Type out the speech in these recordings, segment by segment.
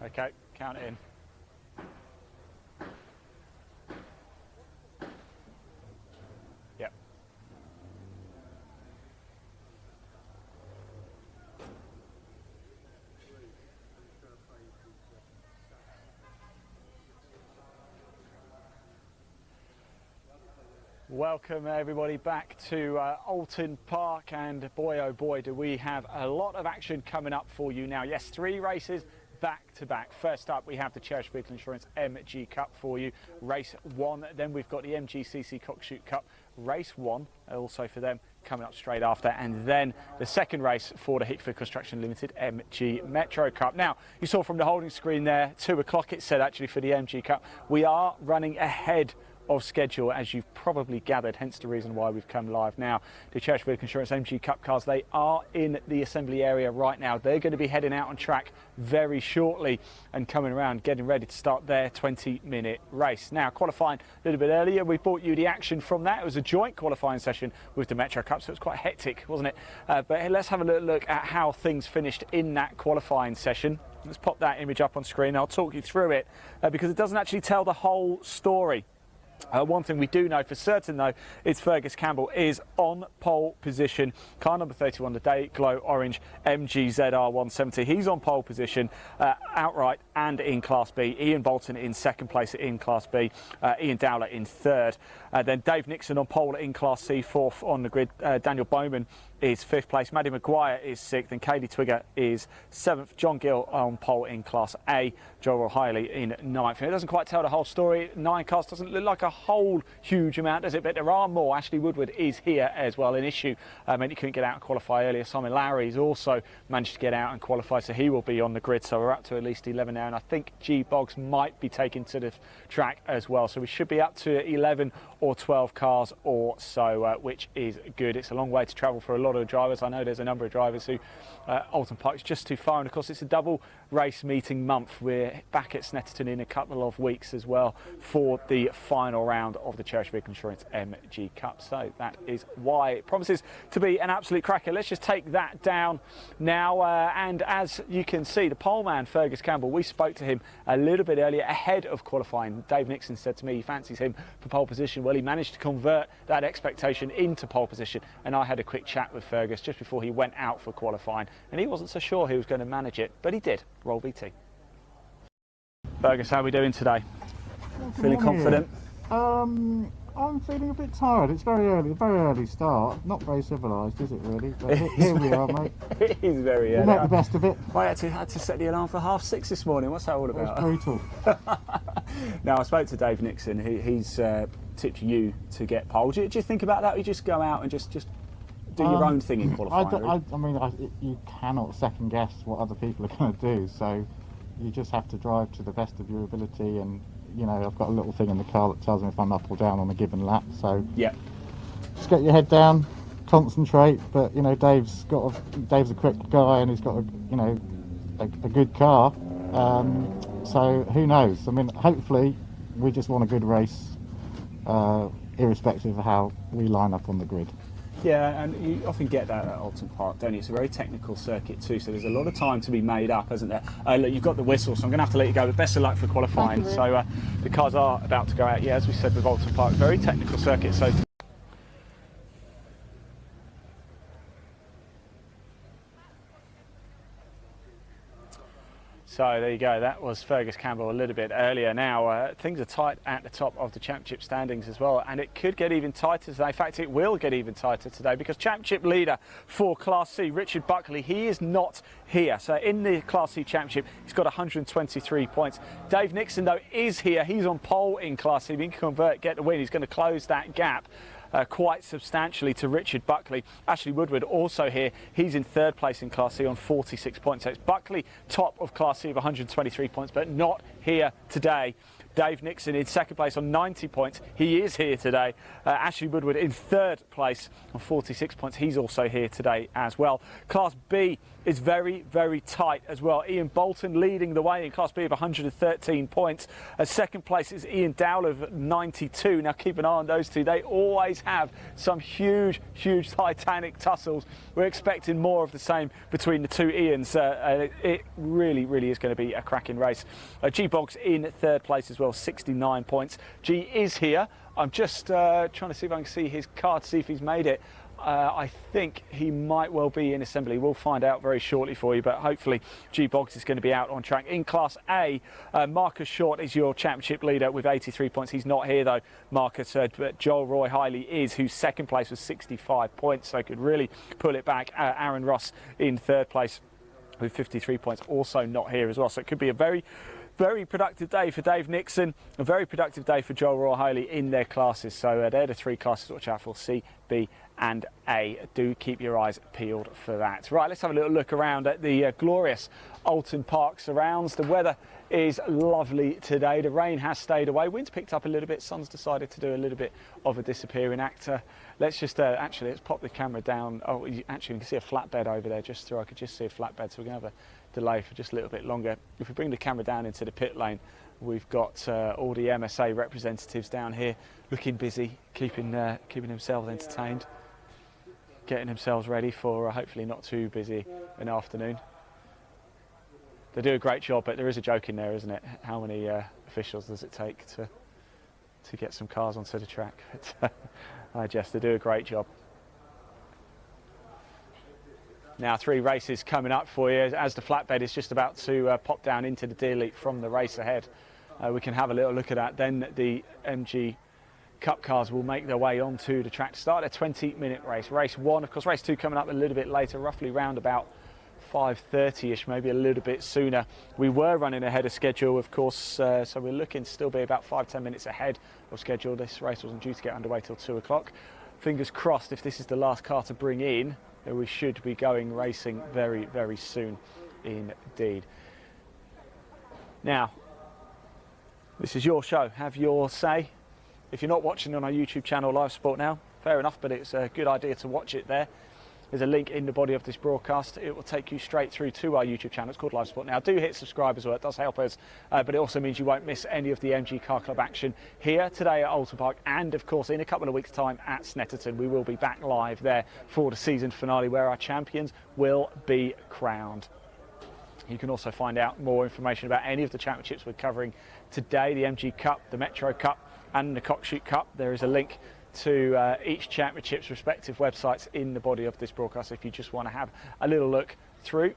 Okay, count it in. Yep. Welcome everybody back to Oulton Park, and boy oh boy do we have a lot of action coming up for you now. Yes, 3 races back to back. First up we have the Cherished Vehicle Insurance MG Cup for you, race 1. Then we've got the MGCC Cockshoot Cup Race 1 also for them coming up straight after, and then the second race for the Hickford Construction Limited MG Metro Cup. Now you saw from the holding screen there 2 o'clock it said actually for the MG Cup. We are running ahead of schedule, as you've probably gathered, hence the reason why we've come live now. The Cherished Vehicle Insurance MG Cup cars, they are in the assembly area right now. They're going to be heading out on track very shortly and coming around, getting ready to start their 20-minute race. Now, qualifying a little bit earlier, we brought you the action from that. It was a joint qualifying session with the Metro Cup, so it was quite hectic, wasn't it? But let's have a little look at how things finished in that qualifying session. Let's pop that image up on screen. I'll talk you through it because it doesn't actually tell the whole story. One thing we do know for certain though is Fergus Campbell is on pole position. Car number 31, the Day Glow Orange MG ZR 170. He's on pole position outright and in Class B. Ian Bolton in second place in Class B. Ian Dowler in third. Then Dave Nixon on pole in Class C, fourth on the grid. Daniel Bowman is 5th place. Maddie Maguire is 6th, and Kaylee Twigger is 7th. John Gill on pole in Class A. Joel O'Reilly in 9th. And it doesn't quite tell the whole story. 9 cars doesn't look like a whole huge amount, does it? But there are more. Ashley Woodward is here as well. An issue meant he couldn't get out and qualify earlier. Simon Lowry's also managed to get out and qualify, so he will be on the grid. So we're up to at least 11 now, and I think G Boggs might be taken to the track as well. So we should be up to 11 or 12 cars or so, which is good. It's a long way to travel for a lot of drivers. I know there's a number of drivers who Oulton Park is just too far, and of course it's a double race meeting month. We're back at Snetterton in a couple of weeks as well for the final round of the Cherished Vehicle Insurance MG Cup. So that is why it promises to be an absolute cracker. Let's just take that down now, and as you can see, the pole man Fergus Campbell, we spoke to him a little bit earlier ahead of qualifying. Dave Nixon said to me he fancies him for pole position. Well, he managed to convert that expectation into pole position, and I had a quick chat with Fergus just before he went out for qualifying, and he wasn't so sure he was going to manage it, but he did. Roll VT. Fergus, how are we doing today? Feeling confident? I'm feeling a bit tired. It's very early start. Not very civilised, is it really? But here we are, mate. It is very early. We'll make the best of it. I had to set the alarm for 6:30 this morning. What's that all about? It's brutal. Now, I spoke to Dave Nixon. He's tipped you to get pole. Do you think about that? Or you just go out and just do your own thing in qualifying? I mean, you cannot second guess what other people are going to do. So you just have to drive to the best of your ability, and you know, I've got a little thing in the car that tells me if I'm up or down on a given lap. So yeah, just get your head down, concentrate. But you know, Dave's a quick guy, and he's got a good car. So who knows? I mean, hopefully we just want a good race, irrespective of how we line up on the grid. Yeah, and you often get that at Oulton Park, don't you? It's a very technical circuit too, so there's a lot of time to be made up, isn't there? Look, you've got the whistle, so I'm going to have to let you go, but best of luck for qualifying. So the cars are about to go out. Yeah, as we said with Oulton Park, very technical circuit. So there you go, that was Fergus Campbell a little bit earlier. Now things are tight at the top of the championship standings as well, and it could get even tighter today. In fact, it will get even tighter today, because championship leader for Class C, Richard Buckley, he is not here. So in the Class C championship, he's got 123 points. Dave Nixon though is here. He's on pole in Class C. If he can convert, get the win, he's going to close that gap quite substantially to Richard Buckley. Ashley Woodward also here. He's in 3rd place in Class C on 46 points. So it's Buckley top of Class C of 123 points, but not here today. Dave Nixon in second place on 90 points. He is here today. Ashley Woodward in third place on 46 points. He's also here today as well. Class B is very, very tight as well. Ian Bolton leading the way in Class B of 113 points. Second place is Ian Dowler of 92. Now keep an eye on those two. They always have some huge, huge titanic tussles. We're expecting more of the same between the two Ians. It really, really is going to be a cracking race. G Boggs in third place as well, 69 points. G is here. I'm just trying to see if I can see his card, see if he's made it. I think he might well be in assembly. We'll find out very shortly for you, but hopefully G Boggs is going to be out on track. In Class A, Marcus Short is your championship leader with 83 points. He's not here though, Marcus, but Joel Roy Hiley is, whose second place was 65 points, so could really pull it back. Aaron Ross in third place with 53 points, also not here as well. So it could be a very, very productive day for Dave Nixon, a very productive day for Joel Roy Hiley in their classes. So they're the three classes to watch out for, C, B and A. Do keep your eyes peeled for that. Right, let's have a little look around at the glorious Oulton Park surrounds. The weather is lovely today. The rain has stayed away. Wind's picked up a little bit. Sun's decided to do a little bit of a disappearing act. Let's just actually let's pop the camera down. Oh, actually, you can see a flatbed over there just through. I could just see a flatbed, so we're going to have a delay for just a little bit longer. If we bring the camera down into the pit lane, we've got all the MSA representatives down here looking busy, keeping themselves entertained, getting themselves ready for hopefully not too busy an afternoon. They do a great job, but there is a joke in there, isn't it? How many officials does it take to get some cars onto the track? But, they do a great job. Now 3 races coming up for you as the flatbed is just about to pop down into the deer leap from the race ahead. We can have a little look at that. Then the MG Cup cars will make their way onto the track to start a 20-minute race. Race 1, of course, race 2 coming up a little bit later, roughly round about 5:30ish, maybe a little bit sooner. We were running ahead of schedule, of course, so we're looking to still be about 5-10 minutes ahead of schedule. This race wasn't due to get underway till 2 o'clock. Fingers crossed, if this is the last car to bring in, we should be going racing very, very soon indeed. Now, this is your show. Have your say. If you're not watching on our YouTube channel, Live Sport Now, fair enough, but it's a good idea to watch it there. There's a link in the body of this broadcast. It will take you straight through to our YouTube channel. It's called Live Sport Now. Do hit subscribe as well. It does help us, but it also means you won't miss any of the MG Car Club action here today at Oulton Park, and of course in a couple of weeks' time at Snetterton. We will be back live there for the season finale, where our champions will be crowned. You can also find out more information about any of the championships we're covering today: the MG Cup, the Metro Cup, and the Cockshoot Cup. There is a link to each championship's respective websites in the body of this broadcast if you just want to have a little look through.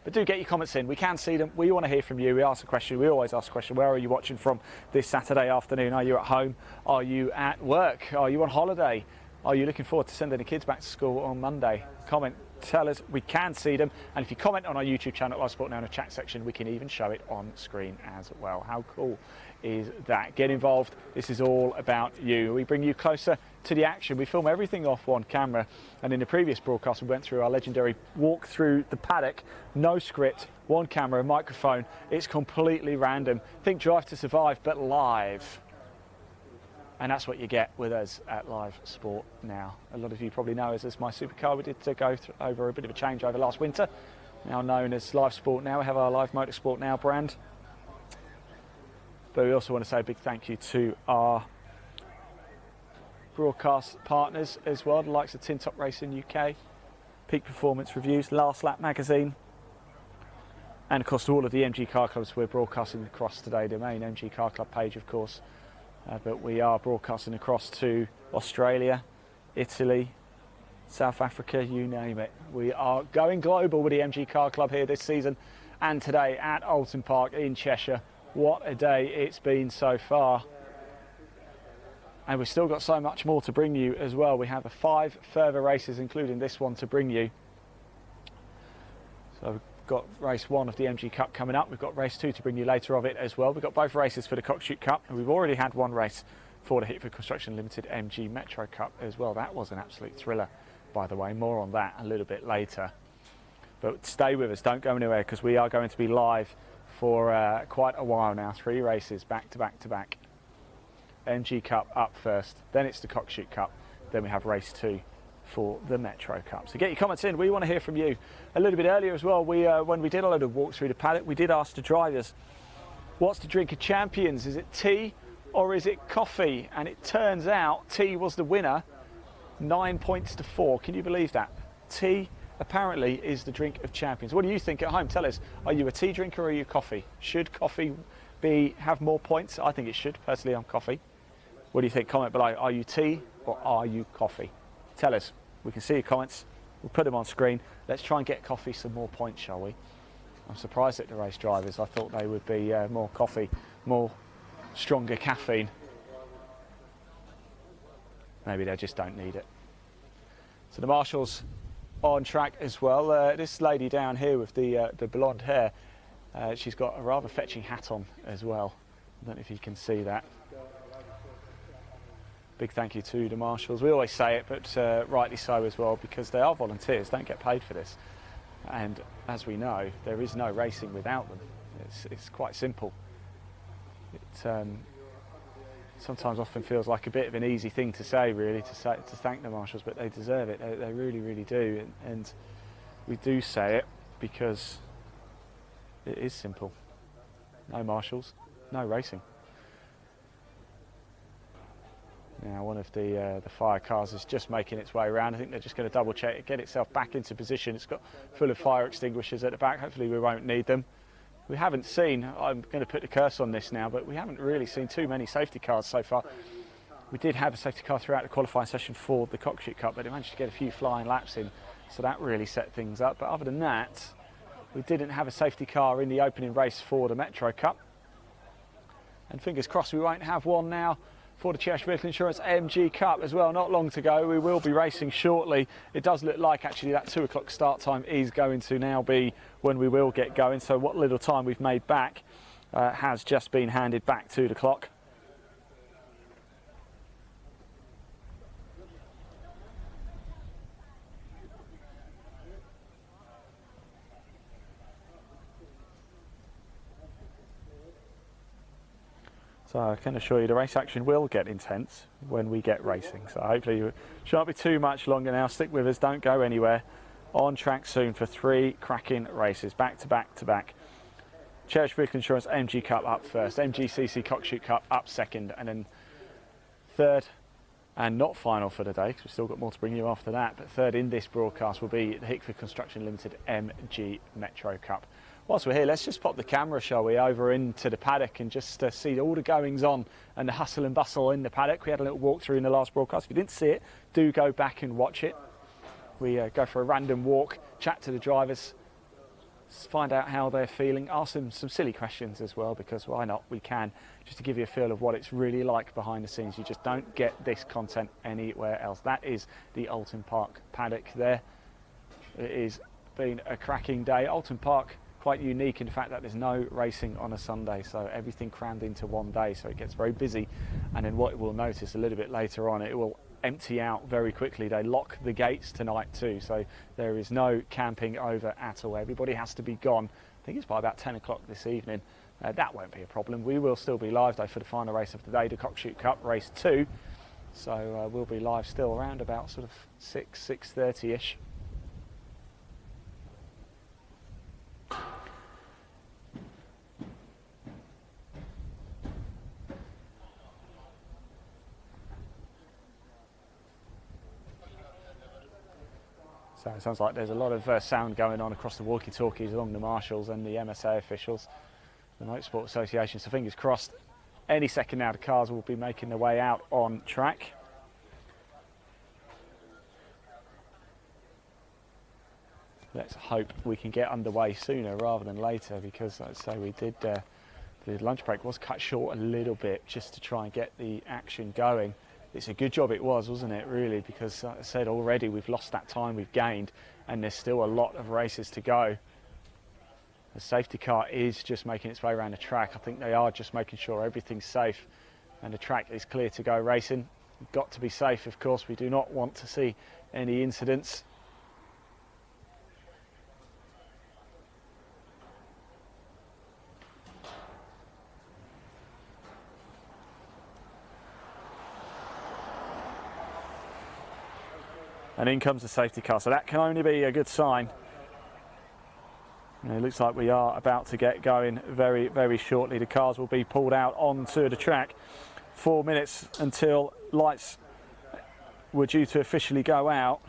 But do get your comments in. We can see them. We want to hear from you. We ask a question. We always ask a question. Where are you watching from this Saturday afternoon? Are you at home? Are you at work? Are you on holiday? Are you looking forward to sending the kids back to school on Monday? Comment, tell us. We can see them. And if you comment on our YouTube channel, Live Sport Now, in the chat section, we can even show it on screen as well. How cool is that? Get involved. This is all about you. We bring you closer to the action. We film everything off one camera, and in the previous broadcast we went through our legendary walk through the paddock. No script, one camera, a microphone. It's completely random. Think Drive to Survive, but live. And that's what you get with us at Live Sport Now. A lot of you probably know us as My Supercar. We did go over a bit of a change over last winter, now known as Live Sport Now. We have our Live Motorsport Now brand. But we also want to say a big thank you to our broadcast partners as well, the likes of Tin Top Racing UK, Peak Performance Reviews, Last Lap Magazine, and of course to all of the MG Car Clubs we're broadcasting across today, the main MG Car Club page of course, but we are broadcasting across to Australia, Italy, South Africa, you name it. We are going global with the MG Car Club here this season and today at Oulton Park in Cheshire. What a day it's been so far. And we've still got so much more to bring you as well. We have 5 further races, including this one, to bring you. So we've got race 1 of the MG Cup coming up. We've got race 2 to bring you later of it as well. We've got both races for the Cockshoot Cup, and we've already had one race for the Hickford Construction Limited MG Metro Cup as well. That was an absolute thriller, by the way. More on that a little bit later. But stay with us, don't go anywhere, because we are going to be live for quite a while now. 3 races back to back to back. MG Cup up first, then it's the Cockshoot Cup, then we have race 2 for the Metro Cup. So get your comments in. We want to hear from you. A little bit earlier as well, when we did a load of walks through the paddock, we did ask the drivers, what's the drink of champions? Is it tea or is it coffee? And it turns out tea was the winner, 9 points to 4. Can you believe that? Tea apparently is the drink of champions. What do you think at home? Tell us, are you a tea drinker or are you coffee? Should coffee have more points? I think it should. Personally, I'm coffee. What do you think? Comment below. Are you tea or are you coffee? Tell us. We can see your comments. We'll put them on screen. Let's try and get coffee some more points, shall we? I'm surprised at the race drivers. I thought they would be more coffee, more stronger caffeine. Maybe they just don't need it. So the marshals on track as well. This lady down here with the blonde hair, she's got a rather fetching hat on as well. I don't know if you can see that. Big thank you to the marshals. We always say it, but rightly so as well, because they are volunteers, don't get paid for this. And as we know, there is no racing without them. It's quite simple. It sometimes often feels like a bit of an easy thing to say, really, to thank the marshals, but they deserve it. They really, really do. And we do say it because it is simple. No marshals, no racing. Now one of the fire cars is just making its way around. I think they're just going to double check it, get itself back into position. It's got full of fire extinguishers at the back. Hopefully we won't need them. We haven't seen, I'm going to put the curse on this now, but we haven't really seen too many safety cars so far. We did have a safety car throughout the qualifying session for the Cockshoot Cup, but it managed to get a few flying laps in, so that really set things up. But other than that, we didn't have a safety car in the opening race for the Metro Cup. And fingers crossed we won't have one now for the Cherished Vehicle Insurance MG Cup as well. Not long to go. We will be racing shortly. It does look like actually that 2 o'clock start time is going to now be when we will get going. So what little time we've made back has just been handed back to the clock. So I can assure you the race action will get intense when we get racing. So hopefully you shan't be too much longer now. Stick with us, don't go anywhere. On track soon for 3 cracking races, back to back to back. Cherished Vehicle Insurance MG Cup up first, MGCC Cockshoot Cup up second, and then third and not final for the day, because we've still got more to bring you after that, but third in this broadcast will be the Hickford Construction Limited MG Metro Cup. Whilst we're here, let's just pop the camera, shall we, over into the paddock and just see all the goings on and the hustle and bustle in the paddock. We had a little walk through in the last broadcast. If you didn't see it, do go back and watch it. We go for a random walk, chat to the drivers, find out how they're feeling, ask them some silly questions as well, because why not? We can, just to give you a feel of what it's really like behind the scenes. You just don't get this content anywhere else. That is the Oulton Park paddock there. It has been a cracking day. Oulton Park, quite unique in the fact that there's no racing on a Sunday, so everything crammed into one day, so it gets very busy. And then what we'll notice a little bit later on, it will empty out very quickly. They lock the gates tonight too, so there is no camping over at all. Everybody has to be gone. I think it's by about 10 o'clock this evening. That won't be a problem. We will still be live though for the final race of the day, the Cockshoot Cup Race 2. So we'll be live still around about sort of 6:30ish. So it sounds like there's a lot of sound going on across the walkie-talkies along the marshals and the MSA officials, the Motorsport Association. So fingers crossed, any second now the cars will be making their way out on track. Let's hope we can get underway sooner rather than later, because like I say, we did, the lunch break was cut short a little bit just to try and get the action going. It's a good job it was, wasn't it, really, because like I said already, we've lost that time we've gained and there's still a lot of races to go. The safety car is just making its way around the track. I think they are just making sure everything's safe and the track is clear to go racing. We've got to be safe, of course. We do not want to see any incidents. And in comes the safety car, so that can only be a good sign. And it looks like we are about to get going very, very shortly. The cars will be pulled out onto the track. 4 minutes until lights were due to officially go out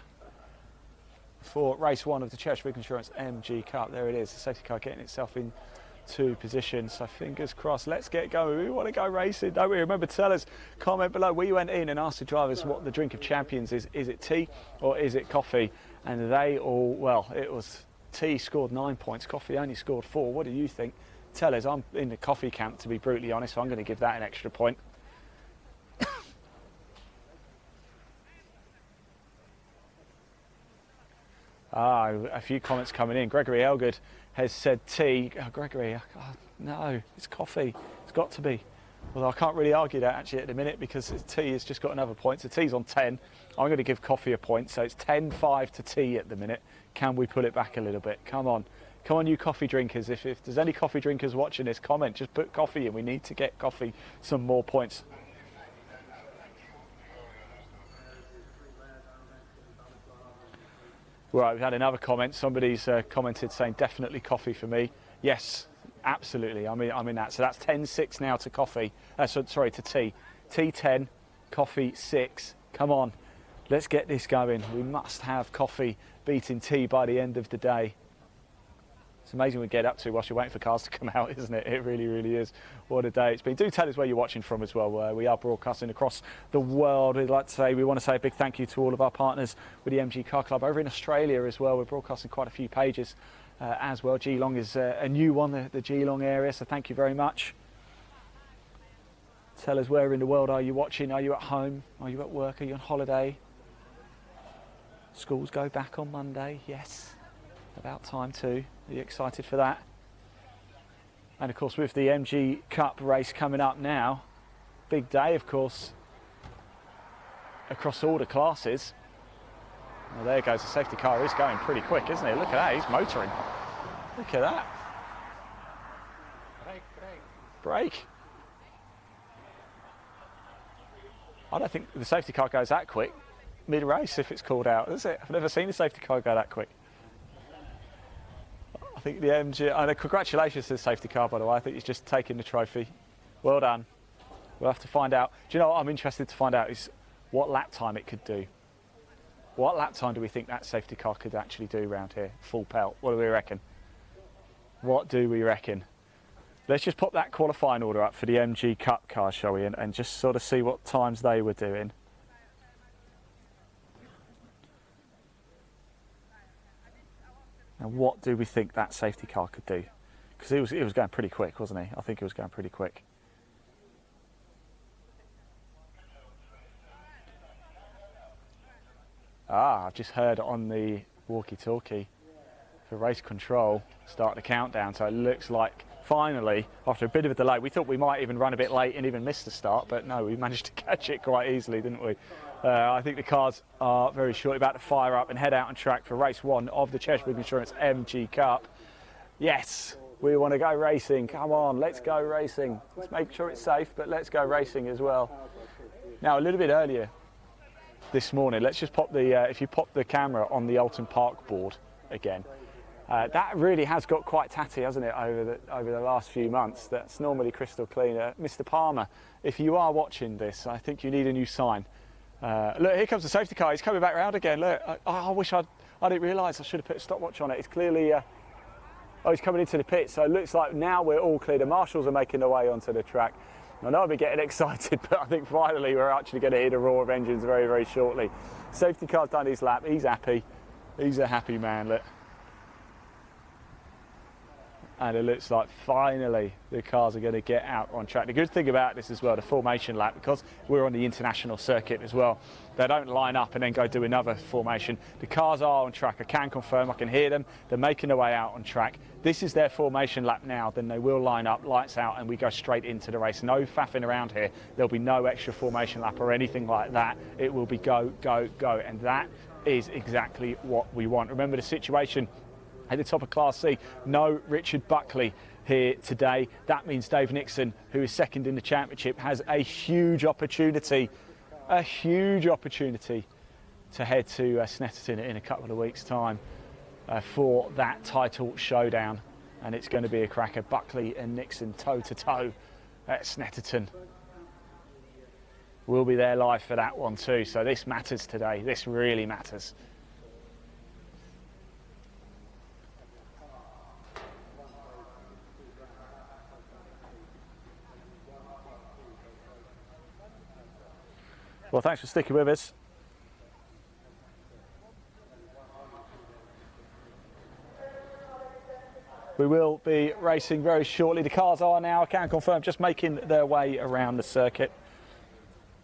for race one of the Cherished Insurance MG Cup. There it is, the safety car getting itself into position. So fingers crossed, let's get going. We want to go racing, don't we? Remember, tell us, comment below. We went in and asked the drivers what the drink of champions is. Is it tea or is it coffee? And they all, well, it was tea scored 9 points, coffee only scored 4. What do you think? Tell us. I'm in the coffee camp, to be brutally honest, so I'm going to give that an extra point. A few comments coming in. Gregory Elgood has said tea. Oh, Gregory, no, it's coffee. It's got to be. Well, I can't really argue that actually at the minute because tea has just got another point. So tea's on 10. I'm going to give coffee a point. So it's 10-5 to tea at the minute. Can we pull it back a little bit? Come on. Come on, you coffee drinkers. If there's any coffee drinkers watching this, comment. Just put coffee in. We need to get coffee some more points. Right, we've had another comment. Somebody's commented saying definitely coffee for me. Yes, absolutely. I'm in that. So that's 10-6 now to coffee. Sorry, to tea. Tea 10, coffee 6. Come on, let's get this going. We must have coffee beating tea by the end of the day. It's amazing we get up to whilst you're waiting for cars to come out, isn't it? It really, really is. What a day it's been. Do tell us where you're watching from as well. We are broadcasting across the world. We want to say a big thank you to all of our partners with the MG Car Club over in Australia as well. We're broadcasting quite a few pages as well. Geelong is a new one, the Geelong area, so thank you very much. Tell us where in the world are you watching? Are you at home? Are you at work? Are you on holiday? Schools go back on Monday, yes. About time too. Are you excited for that? And of course with the MG Cup race coming up now, big day of course across all the classes. Well, there goes, the safety car is going pretty quick, isn't it? Look at that, he's motoring. Look at that. Brake. I don't think the safety car goes that quick mid-race if it's called out, is it? I've never seen a safety car go that quick. I think the MG, and congratulations to the safety car, by the way. I think he's just taken the trophy. Well done. We'll have to find out. Do you know what I'm interested to find out is what lap time it could do. What lap time do we think that safety car could actually do around here? Full pelt. What do we reckon? What do we reckon? Let's just pop that qualifying order up for the MG Cup car, shall we? And just sort of see what times they were doing. And what do we think that safety car could do? Because it was going pretty quick, wasn't he? I think it was going pretty quick. I've just heard on the walkie-talkie for race control, start the countdown. So it looks like finally, after a bit of a delay, we thought we might even run a bit late and even miss the start, but no, we managed to catch it quite easily, didn't we? I think the cars are very shortly about to fire up and head out on track for race one of the Cherished Insurance MG Cup. Yes, we want to go racing. Come on, let's go racing. Let's make sure it's safe, but let's go racing as well. Now, a little bit earlier this morning, let's just pop the, if you pop the camera on the Oulton Park board again, that really has got quite tatty, hasn't it, over the last few months. That's normally crystal clean. Mr. Palmer, if you are watching this, I think you need a new sign. Look, here comes the safety car. He's coming back round again. Look, I wish I didn't realise I should have put a stopwatch on it. It's clearly, he's coming into the pit. So it looks like now we're all clear. The marshals are making their way onto the track. I know I'll be getting excited, but I think finally we're actually going to hear the roar of engines very, very shortly. Safety car's done his lap. He's happy. He's a happy man, look. And it looks like finally the cars are going to get out on track. The good thing about this as well, the formation lap, because we're on the international circuit as well, they don't line up and then go do another formation. The cars are on track. I can confirm, I can hear them. They're making their way out on track. This is their formation lap now. Then they will line up, lights out, and we go straight into the race. No faffing around here. There'll be no extra formation lap or anything like that. It will be go, go, go. And that is exactly what we want. Remember the situation at the top of Class C, no Richard Buckley here today. That means Dave Nixon, who is second in the championship, has a huge opportunity to head to Snetterton in a couple of weeks' time for that title showdown, and it's going to be a cracker. Buckley and Nixon toe to toe at Snetterton. We'll be there live for that one too, so this matters today. This really matters. Well, thanks for sticking with us. We will be racing very shortly. The cars are now, I can confirm, just making their way around the circuit.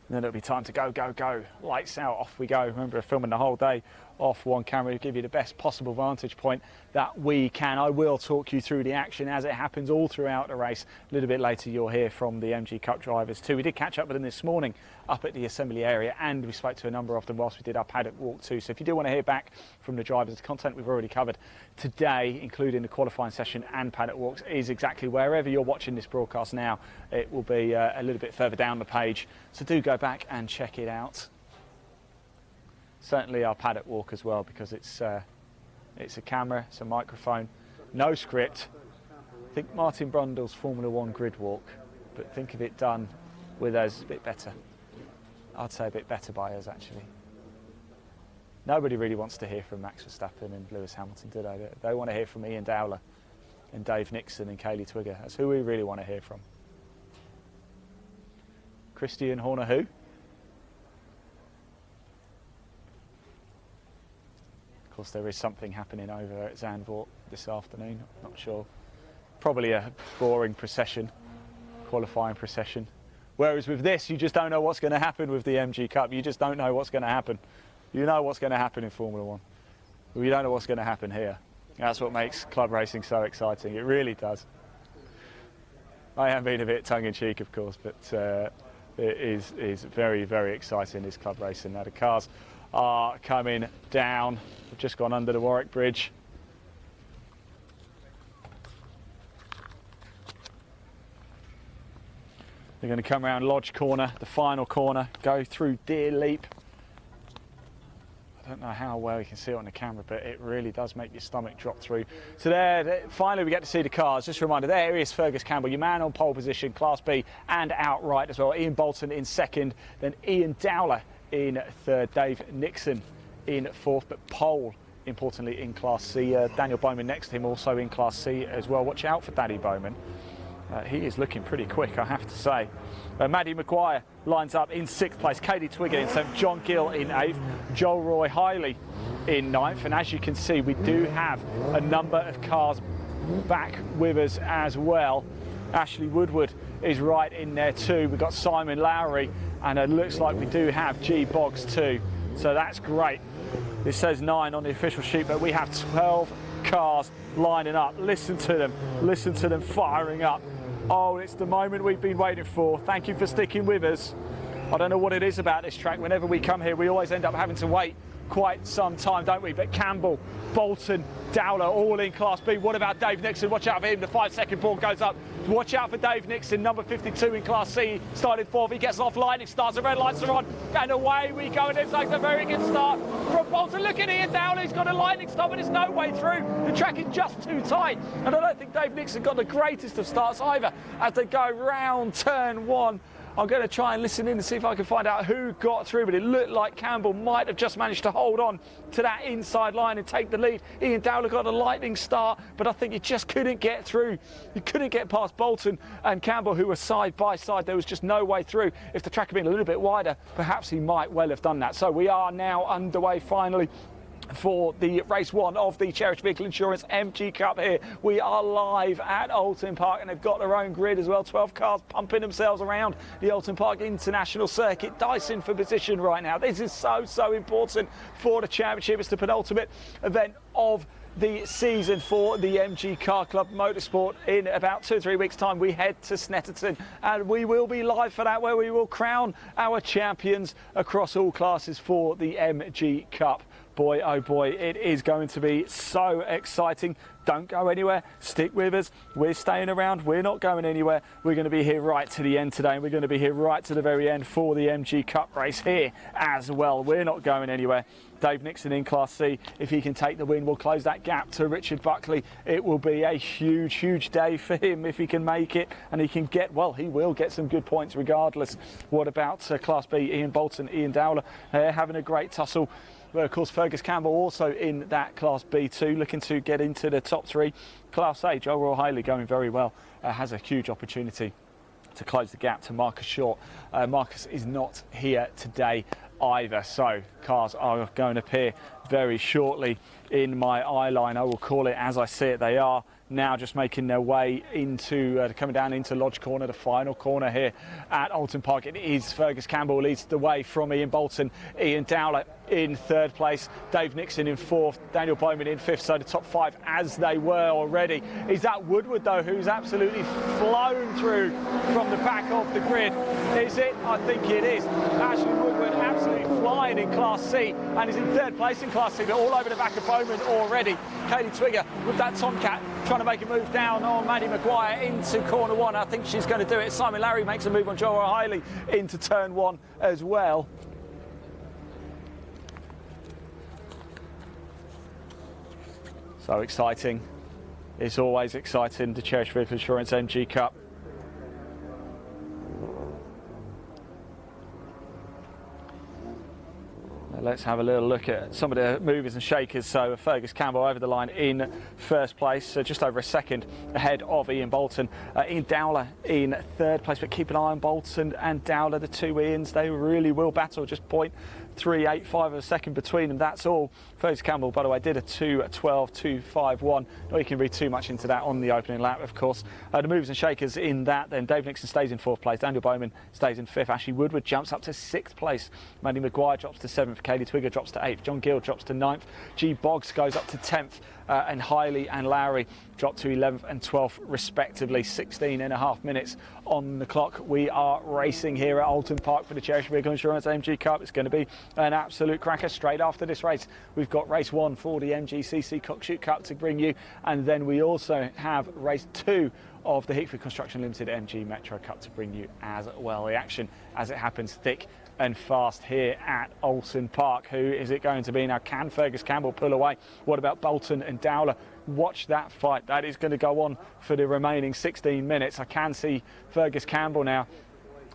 And then it'll be time to go, go, go. Lights out, off we go. Remember, we're filming the whole day off one camera to give you the best possible vantage point that we can. I will talk you through the action as it happens all throughout the race. A little bit later you'll hear from the MG Cup drivers too. We did catch up with them this morning up at the assembly area, and we spoke to a number of them whilst we did our paddock walk too. So if you do want to hear back from the drivers, the content we've already covered today, including the qualifying session and paddock walks, is exactly wherever you're watching this broadcast now. It will be a little bit further down the page, so do go back and check it out. Certainly our paddock walk as well, because it's a camera, it's a microphone, no script. Think Martin Brundle's Formula One grid walk, but think of it done with us a bit better. I'd say a bit better by us, actually. Nobody really wants to hear from Max Verstappen and Lewis Hamilton, do they? They want to hear from Ian Dowler and Dave Nixon and Kaylee Twigger. That's who we really want to hear from. Christian Horner who? Of course, there is something happening over at Zandvoort this afternoon. Not sure. Probably a boring procession, qualifying procession. Whereas with this, you just don't know what's going to happen with the MG Cup. You just don't know what's going to happen. You know what's going to happen in Formula One. But you don't know what's going to happen here. That's what makes club racing so exciting. It really does. I am being a bit tongue-in-cheek, of course, but it is very, very exciting, this club racing. Now the cars are coming down. We've just gone under the Warwick Bridge. They're going to come around Lodge Corner, the final corner, go through Deer Leap. I don't know how well you can see it on the camera, but it really does make your stomach drop through. So there, finally we get to see the cars. Just a reminder, there is Fergus Campbell, your man on pole position, Class B and outright as well. Ian Bolton in second, then Ian Dowler in third, Dave Nixon in fourth, but pole, importantly, in Class C. Daniel Bowman next to him, also in Class C as well. Watch out for Daddy Bowman. He is looking pretty quick, I have to say. Maddie Maguire lines up in sixth place, Katie Twigger in seventh, John Gill in eighth, Joel Roy Hiley in ninth. And as you can see, we do have a number of cars back with us as well. Ashley Woodward is right in there too. We've got Simon Lowry, and it looks like we do have G Boggs too. So that's great. It says 9 on the official sheet, but we have 12 cars lining up. Listen to them firing up. Oh, it's the moment we've been waiting for. Thank you for sticking with us. I don't know what it is about this track. Whenever we come here, we always end up having to wait quite some time, don't we? But Campbell, Bolton, Dowler, all in Class B. What about Dave Nixon? Watch out for him. The 5-second ball goes up. Watch out for Dave Nixon, number 52 in Class C. Started fourth. He gets off line. It starts. The red lights are on. And away we go. And it's like a very good start from Bolton. Look at Ian Dowler. He's got a lightning stop and there's no way through. The track is just too tight. And I don't think Dave Nixon got the greatest of starts either as they go round turn one. I'm going to try and listen in and see if I can find out who got through, but it looked like Campbell might have just managed to hold on to that inside line and take the lead. Ian Dowler got a lightning start, but I think he just couldn't get through. He couldn't get past Bolton and Campbell, who were side by side. There was just no way through. If the track had been a little bit wider, perhaps he might well have done that. So we are now underway finally for the race one of the Cherished Vehicle Insurance MG Cup here. We are live at Oulton Park, and they've got their own grid as well. 12 cars pumping themselves around the Oulton Park International Circuit, dicing for position right now. This is so important for the championship. It's the penultimate event of the season for the MG Car Club Motorsport. In about 2 or 3 weeks' time, we head to Snetterton, and we will be live for that, where we will crown our champions across all classes for the MG Cup. Boy, oh boy, it is going to be so exciting. Don't go anywhere. Stick with us. We're staying around. We're not going anywhere. We're going to be here right to the end today. And we're going to be here right to the very end for the MG Cup race here as well. We're not going anywhere. Dave Nixon in Class C, if he can take the win, we'll close that gap to Richard Buckley. It will be a huge, huge day for him if he can make it, and he can get, well, he will get some good points regardless. What about Class B, Ian Bolton, Ian Dowler, having a great tussle. Well, of course, Fergus Campbell also in that Class B too, looking to get into the top 3. Class A, Joel Royal-Hailey going very well, has a huge opportunity to close the gap to Marcus Short. Marcus is not here today either, so cars are going to appear very shortly in my eye line. I will call it as I see it. They are now just making their way into coming down into Lodge Corner, the final corner here at Oulton Park. It is Fergus Campbell leads the way from Ian Bolton, Ian Dowler in 3rd place, Dave Nixon in 4th, Daniel Bowman in 5th, so the top 5 as they were already. Is that Woodward though, who's absolutely flown through from the back of the grid? Is it? I think it is. Ashley Woodward absolutely flying in Class C and is in 3rd place in Class C, but all over the back of Bowman already. Kaylee Twigger with that Tomcat trying to make a move down on Maddie Maguire into corner 1. I think she's going to do it. Simon Larry makes a move on Joel O'Reilly into turn 1 as well. So exciting. It's always exciting, the Cherished Vehicle Insurance MG Cup. Let's have a little look at some of the movers and shakers. So Fergus Campbell over the line in 1st place, so just over a second ahead of Ian Bolton. Ian Dowler in 3rd place, but keep an eye on Bolton and Dowler, the 2 Ians. They really will battle, just 0.385 of a second between them, that's all. Fergus Campbell, by the way, did a 2:12.251. Not you can read too much into that on the opening lap, of course. The movers and shakers in that, then Dave Nixon stays in 4th place, Daniel Bowman stays in 5th, Ashley Woodward jumps up to 6th place, Maddie Maguire drops to 7th, Kaylee Twigger drops to 8th, John Gill drops to 9th, G Boggs goes up to 10th, and Hailey and Lowry drop to 11th and 12th respectively. 16.5 minutes on the clock. We are racing here at Oulton Park for the Cherished Vehicle Insurance MG Cup. It's going to be an absolute cracker. Straight after this race, we've got race 1 for the MGCC Cockshoot Cup to bring you, and then we also have race 2 of the Hickford Construction Limited MG Metro Cup to bring you as well. The action, as it happens, thick and fast here at Oulton Park. Who is it going to be now? Can Fergus Campbell pull away? What about Bolton and Dowler? Watch that fight. That is going to go on for the remaining 16 minutes. I can see Fergus Campbell now.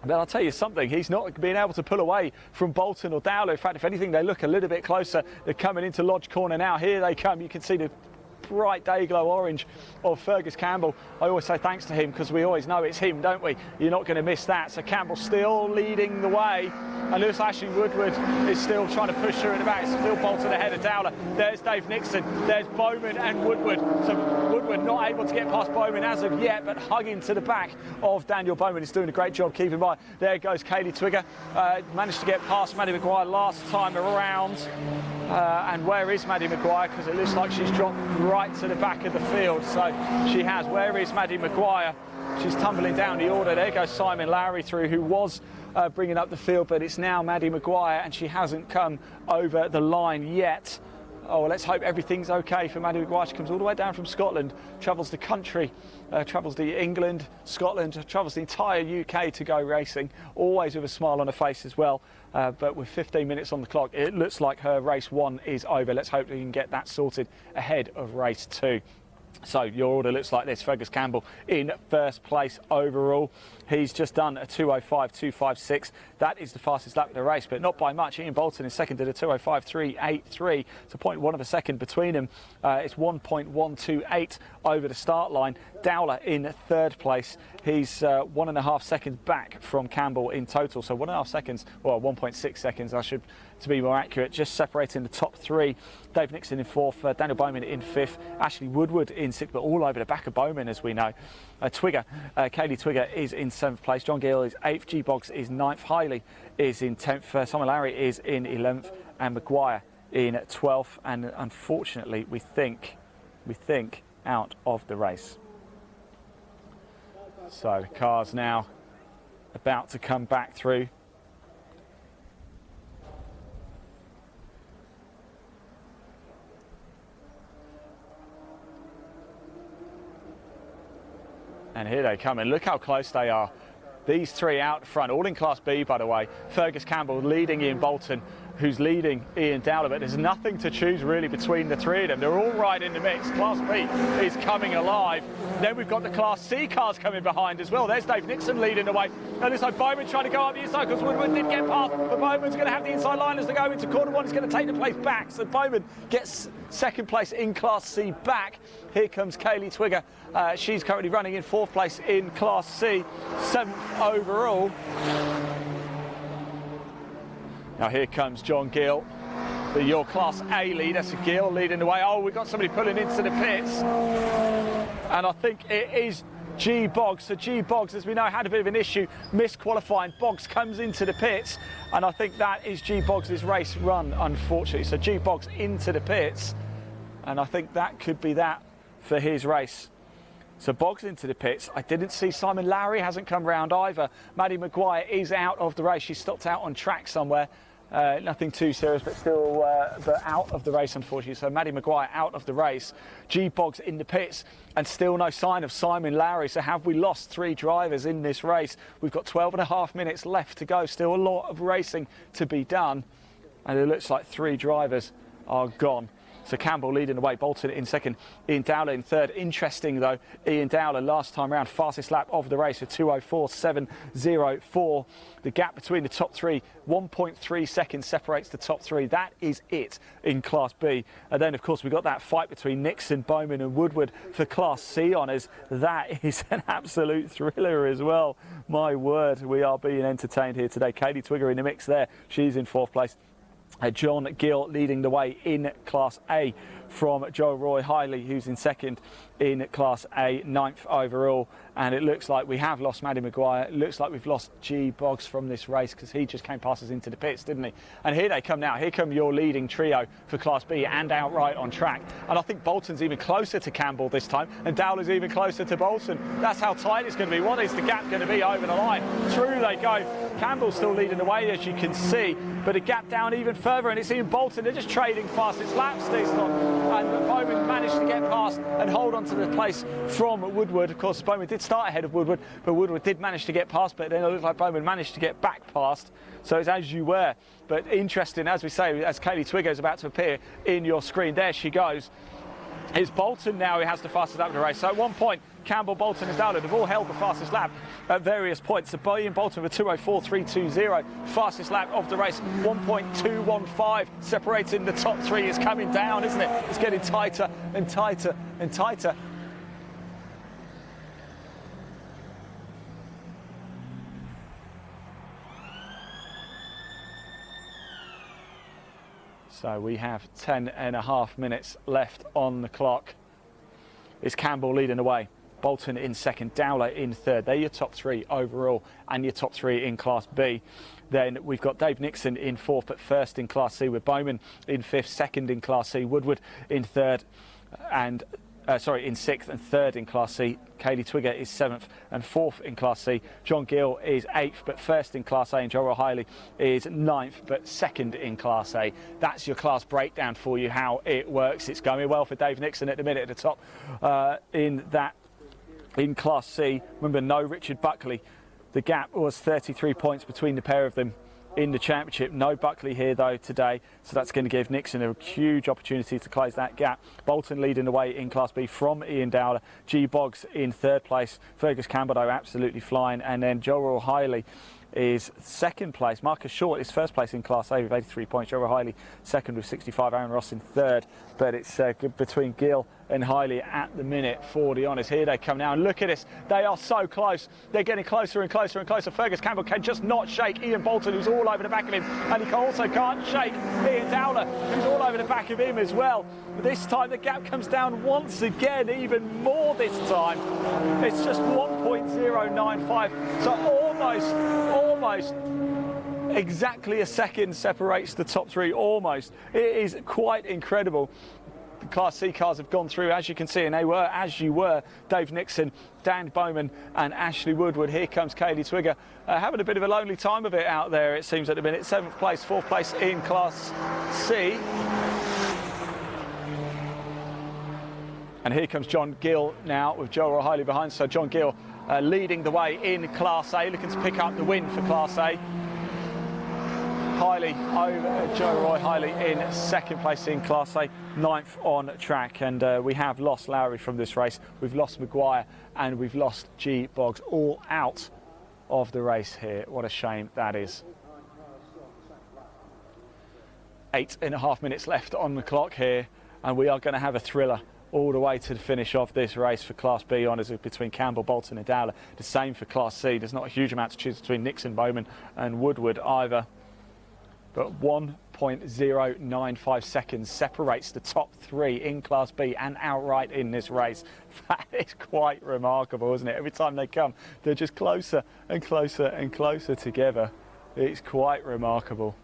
But I'll tell you something, he's not being able to pull away from Bolton or Dowler. In fact, if anything, they look a little bit closer. They're coming into Lodge Corner now. Here they come. You can see the bright day glow orange of Fergus Campbell. I always say thanks to him because we always know it's him, don't we? You're not going to miss that. So Campbell still leading the way, and Lewis Ashley Woodward is still trying to push through in the back. It's still Bolton ahead of Dowler. There's Dave Nixon, there's Bowman and Woodward. So Woodward not able to get past Bowman as of yet, but hugging to the back of Daniel Bowman. He's doing a great job keeping by. There goes Kaylee Twigger, managed to get past Maddie Maguire last time around. And where is Maddie Maguire? Because it looks like she's dropped right to the back of the field. So she has. Where is Maddie Maguire? She's tumbling down the order. There goes Simon Lowry through, who was bringing up the field, but it's now Maddie Maguire, and she hasn't come over the line yet. Oh, well, let's hope everything's okay for Maddie Maguire. She comes all the way down from Scotland, travels the country, travels to England, Scotland, travels the entire UK to go racing, always with a smile on her face as well. But with 15 minutes on the clock, it looks like her race 1 is over. Let's hope we can get that sorted ahead of race 2. So your order looks like this. Fergus Campbell in 1st place overall. He's just done a 2:05.256. That is the fastest lap of the race, but not by much. Ian Bolton in 2nd did a 2:05.383. It's a 0.1 of a second between them. It's 1.128 over the start line. Dowler in 3rd place. He's 1.5 seconds back from Campbell in total. So 1.5 seconds, well, 1.6 seconds, to be more accurate, just separating the top 3. Dave Nixon in 4th, Daniel Bowman in 5th, Ashley Woodward in 6th, but all over the back of Bowman, as we know. Twigger, Kaylee Twigger is in 7th place, John Gill is 8th, G Boggs is 9th, Hailey is in 10th, Simon Larry is in 11th, and Maguire in 12th, and unfortunately we think out of the race. So the car's now about to come back through. And here they come, and look how close they are. These three out front, all in Class B, by the way. Fergus Campbell leading Ian Bolton, who's leading Ian Dowler, but there's nothing to choose really between the three of them. They're all right in the mix. Class B is coming alive. Then we've got the Class C cars coming behind as well. There's Dave Nixon leading the way. And it's like Bowman trying to go up the inside because Woodward did get past, but Bowman's going to have the inside line as they go into corner one. He's going to take the place back. So Bowman gets second place in Class C back. Here comes Kaylee Twigger. She's currently running in fourth place in Class C, seventh overall. Now here comes John Gill, your Class A leader. So Gill leading the way. Oh, we've got somebody pulling into the pits. And I think it is G Boggs. So G Boggs, as we know, had a bit of an issue, missed qualifying. Boggs comes into the pits, and I think that is G Boggs' race run, unfortunately. So G Boggs into the pits, and I think that could be that for his race. So Boggs into the pits. I didn't see Simon Lowry, hasn't come round either. Maddie Maguire is out of the race. She stopped out on track somewhere. Nothing too serious, but still but out of the race, unfortunately. So Maddie Maguire out of the race. G Boggs in the pits, and still no sign of Simon Lowry. So have we lost three drivers in this race? We've got 12.5 minutes left to go. Still a lot of racing to be done. And it looks like three drivers are gone. So Campbell leading the way, Bolton in second, Ian Dowler in third. Interesting though, Ian Dowler last time round, fastest lap of the race with 2:04.704. The gap between the top three, 1.3 seconds separates the top three. That is it in Class B. And then of course we've got that fight between Nixon, Bowman and Woodward for Class C honours. That is an absolute thriller as well. My word, we are being entertained here today. Katie Twigger in the mix there, she's in fourth place. John Gill leading the way in Class A from Joe Roy Hiley, who's in second in Class A, 9th overall. And it looks like we have lost Maddie Maguire. It looks like we've lost G Boggs from this race because he just came past us into the pits, didn't he? And here they come now. Here come your leading trio for Class B and outright on track. And I think Bolton's even closer to Campbell this time, and Dowler's even closer to Bolton. That's how tight it's going to be. What is the gap going to be over the line? Through they go. Campbell's still leading the way, as you can see, but a gap down even further, and it's Ian Bolton. They're just trading fast. It's laps this long, and Bowman managed to get past and hold on to the place from Woodward. Of course, Bowman did start ahead of Woodward, but Woodward did manage to get past, but then it looked like Bowman managed to get back past. So it's as you were. But interesting, as we say, as Kaylee Twigger is about to appear in your screen, there she goes. It's Bolton now who has the fastest lap of the race. So at one point, Campbell, Bolton and Dowler have all held the fastest lap at various points. So Ian Bolton with 2:04.320, fastest lap of the race, 1.215 separating the top three. Is coming down, isn't it? It's getting tighter and tighter and tighter. So we have 10.5 minutes left on the clock. It's Campbell leading the way. Bolton in second, Dowler in third. They're your top three overall and your top three in Class B. Then we've got Dave Nixon in fourth, but first in Class C, with Bowman in fifth, second in Class C, Woodward in third, and in sixth and third in Class C. Kaylee Twigger is seventh and fourth in Class C. John Gill is eighth, but first in Class A, and Joe O'Reilly is ninth, but second in Class A. That's your class breakdown for you, how it works. It's going well for Dave Nixon at the minute at the top in Class C. Remember, no Richard Buckley. The gap was 33 points between the pair of them in the championship. No Buckley here though today, so that's going to give Nixon a huge opportunity to close that gap. Bolton leading the way in Class B from Ian Dowler. G Boggs in third place. Fergus Campbell though absolutely flying, and then Joe O'Reilly is second place. Marcus Short is first place in Class A with 83 points. Joe O'Reilly second with 65. Aaron Ross in third, but it's between Gill and Hiley at the minute, for the honours. Here they come now, and look at this. They are so close. They're getting closer and closer and closer. Fergus Campbell can just not shake Ian Bolton, who's all over the back of him, and he also can't shake Ian Dowler, who's all over the back of him as well. But this time the gap comes down once again, even more this time. It's just 1.095, so almost exactly a second separates the top three, almost. It is quite incredible. The Class C cars have gone through, as you can see, and they were, as you were, Dave Nixon, Dan Bowman and Ashley Woodward. Here comes Kaylee Twigger, having a bit of a lonely time of it out there, it seems, at the minute. 7th place, 4th place in Class C. And here comes John Gill now with Joe O'Reilly behind. So John Gill leading the way in Class A, looking to pick up the win for Class A. Hiley over Joe Roy Hiley in second place in Class A, 9th on track, and we have lost Lowry from this race. We've lost Maguire and we've lost G Boggs, all out of the race here. What a shame that is. 8.5 minutes left on the clock here, and we are going to have a thriller all the way to the finish of this race for Class B honours between Campbell, Bolton and Dowler. The same for Class C. There's not a huge amount to choose between Nixon, Bowman and Woodward either. But 1.095 seconds separates the top 3 in Class B and outright in this race. That is quite remarkable, isn't it? Every time they come, they're just closer and closer and closer together. It's quite remarkable.